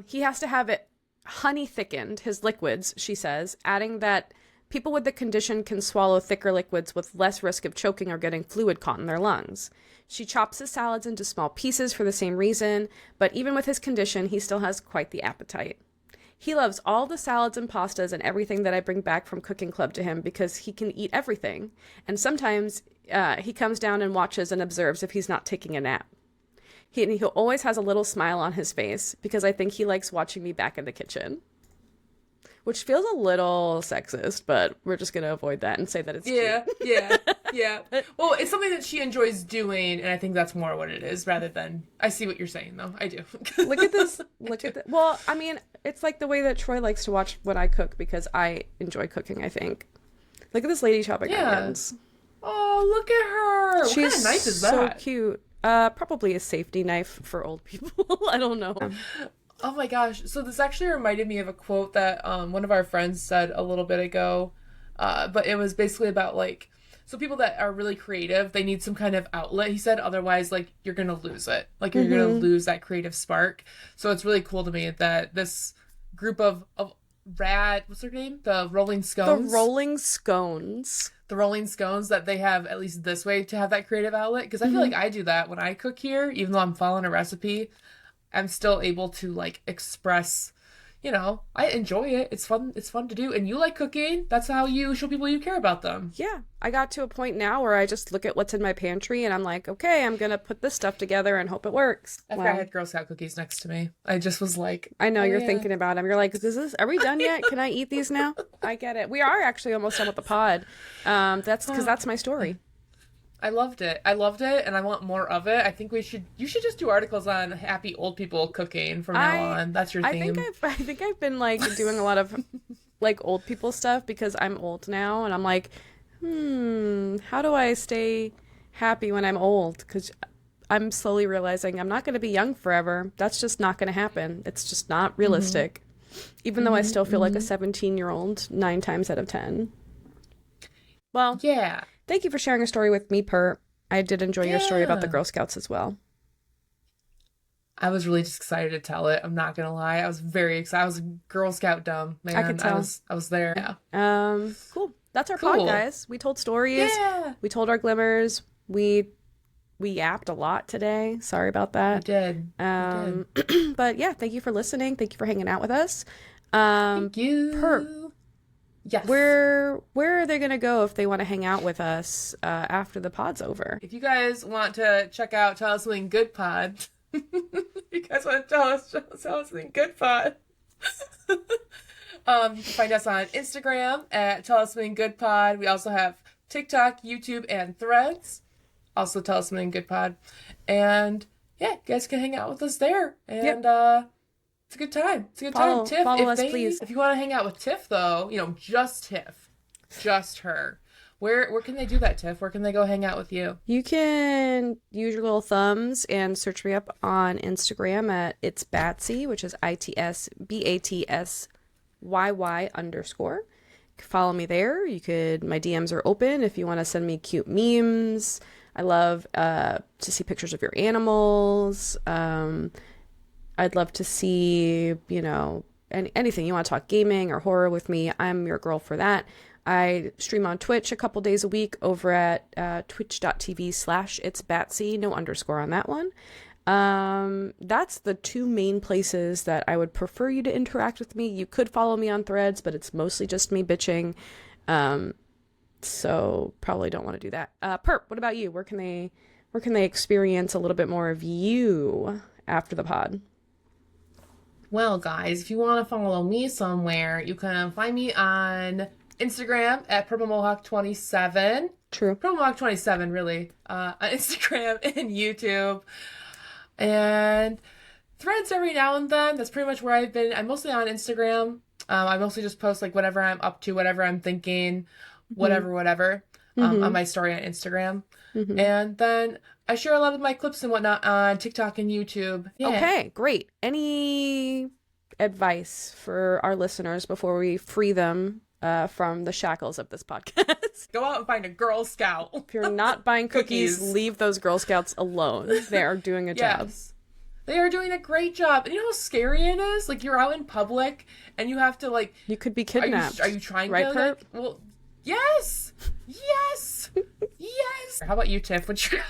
He has to have it honey thickened, his liquids, she says, adding that people with the condition can swallow thicker liquids with less risk of choking or getting fluid caught in their lungs. She chops his salads into small pieces for the same reason, but even with his condition, he still has quite the appetite. He loves all the salads and pastas and everything that I bring back from cooking club to him because he can eat everything, and sometimes he comes down and watches and observes if he's not taking a nap. He always has a little smile on his face because I think he likes watching me back in the kitchen. Which feels a little sexist, but we're just going to avoid that and say that it's cute. Yeah. Well, it's something that she enjoys doing, and I think that's more what it is rather than... I see what you're saying, though. I do. Look at this. Well, I mean, it's like the way that Troy likes to watch when I cook because I enjoy cooking, I think. Look at this lady chopping onions. Oh, look at her. What kind of knife is that? So cute. Probably a safety knife for old people. I don't know. Oh my gosh. So this actually reminded me of a quote that one of our friends said a little bit ago. But it was basically about like, so people that are really creative, they need some kind of outlet, he said. Otherwise, like, you're going to lose it. Like, you're going to lose that creative spark. So it's really cool to me that this group of what's their name? The Rolling Scones. The Rolling Scones. The Rolling Scones, that they have at least this way to have that creative outlet. Because I feel like I do that when I cook here, even though I'm following a recipe. I'm still able to like express, I enjoy it. It's fun to do. And you like cooking. That's how you show people you care about them. Yeah. I got to a point now where I just look at what's in my pantry and I'm like, okay, I'm going to put this stuff together and hope it works. I had Girl Scout cookies next to me. I just was like, I know you're thinking about them. You're like, are we done yet? Can I eat these now? I get it. We are actually almost done with the pod. That's because that's my story. I loved it, and I want more of it. I think you should just do articles on happy old people cooking from now on. That's your theme. I think I've been like doing a lot of like old people stuff because I'm old now, and I'm like, how do I stay happy when I'm old? Because I'm slowly realizing I'm not going to be young forever. That's just not going to happen. It's just not realistic. Even though I still feel like a 17-year-old 9 times out of 10. Well, yeah. Thank you for sharing a story with me, Perp. I did enjoy your story about the Girl Scouts as well. I was really just excited to tell it. I'm not gonna lie. I was very excited. I was Girl Scout dumb, man. I could tell. I was there. Yeah. Cool. That's our pod, guys. We told stories. Yeah. We told our glimmers. We yapped a lot today. Sorry about that. We did. But yeah, thank you for listening. Thank you for hanging out with us. Thank you. Perp. Yes. Where are they going to go if they want to hang out with us after the pod's over? If you guys want to check out Tell Us Something Good Pod, if you guys want to tell us something good pod, you can find us on Instagram at Tell Us Something Good Pod. We also have TikTok, YouTube, and Threads. Also Tell Us Something Good Pod. And yeah, you guys can hang out with us there. And it's a good time. Tiff, follow us, please. If you want to hang out with Tiff, though, just Tiff, just her. Where can they do that, Tiff? Where can they go hang out with you? You can use your little thumbs and search me up on Instagram at It's Batsy, which is ITSBATSYY_. Follow me there. My DMs are open if you want to send me cute memes. I love to see pictures of your animals. I'd love to see, anything. You want to talk gaming or horror with me, I'm your girl for that. I stream on Twitch a couple days a week over at twitch.tv/itsbatsy, no underscore on that one. That's the two main places that I would prefer you to interact with me. You could follow me on Threads, but it's mostly just me bitching. So probably don't want to do that. Perp, what about you? Where can they experience a little bit more of you after the pod? Well, guys, if you want to follow me somewhere, you can find me on Instagram at PurpleMohawk27. True. PurpleMohawk27, really. On Instagram and YouTube. And Threads every now and then. That's pretty much where I've been. I'm mostly on Instagram. I mostly just post like whatever I'm up to, whatever I'm thinking, whatever, on my story on Instagram. And then I share a lot of my clips and whatnot on TikTok and YouTube. Yeah. Okay, great. Any advice for our listeners before we free them from the shackles of this podcast? Go out and find a Girl Scout. If you're not buying cookies, leave those Girl Scouts alone. They are doing a job. Yes. They are doing a great job. And you know how scary it is? Like, you're out in public and you have to, like... You could be kidnapped. Are you trying right, to... Perp? Like, well, yes! Yes! Yes! How about you, Tiff? What you got?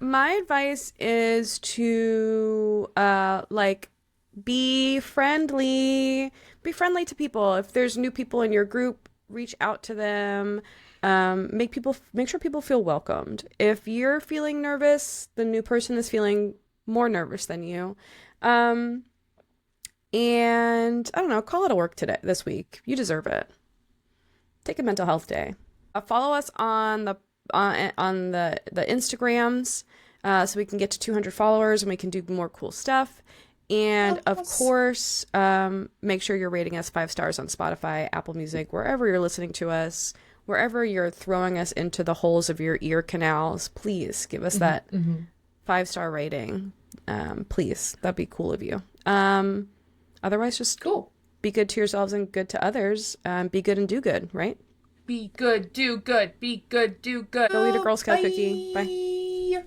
My advice is to, be friendly. Be friendly to people. If there's new people in your group, reach out to them. Make sure people feel welcomed. If you're feeling nervous, the new person is feeling more nervous than you. And I don't know, call it a work this week. You deserve it. Take a mental health day. Follow us on the Instagrams, so we can get to 200 followers and we can do more cool stuff. And of course, make sure you're rating us 5 stars on Spotify, Apple Music, wherever you're listening to us, wherever you're throwing us into the holes of your ear canals. Please give us that 5-star rating. Please, that'd be cool of you. Otherwise, just be good to yourselves and good to others. Be good and do good, right? Be good, do good. Be good, do good. Go eat a Girl Scout cookie. Bye.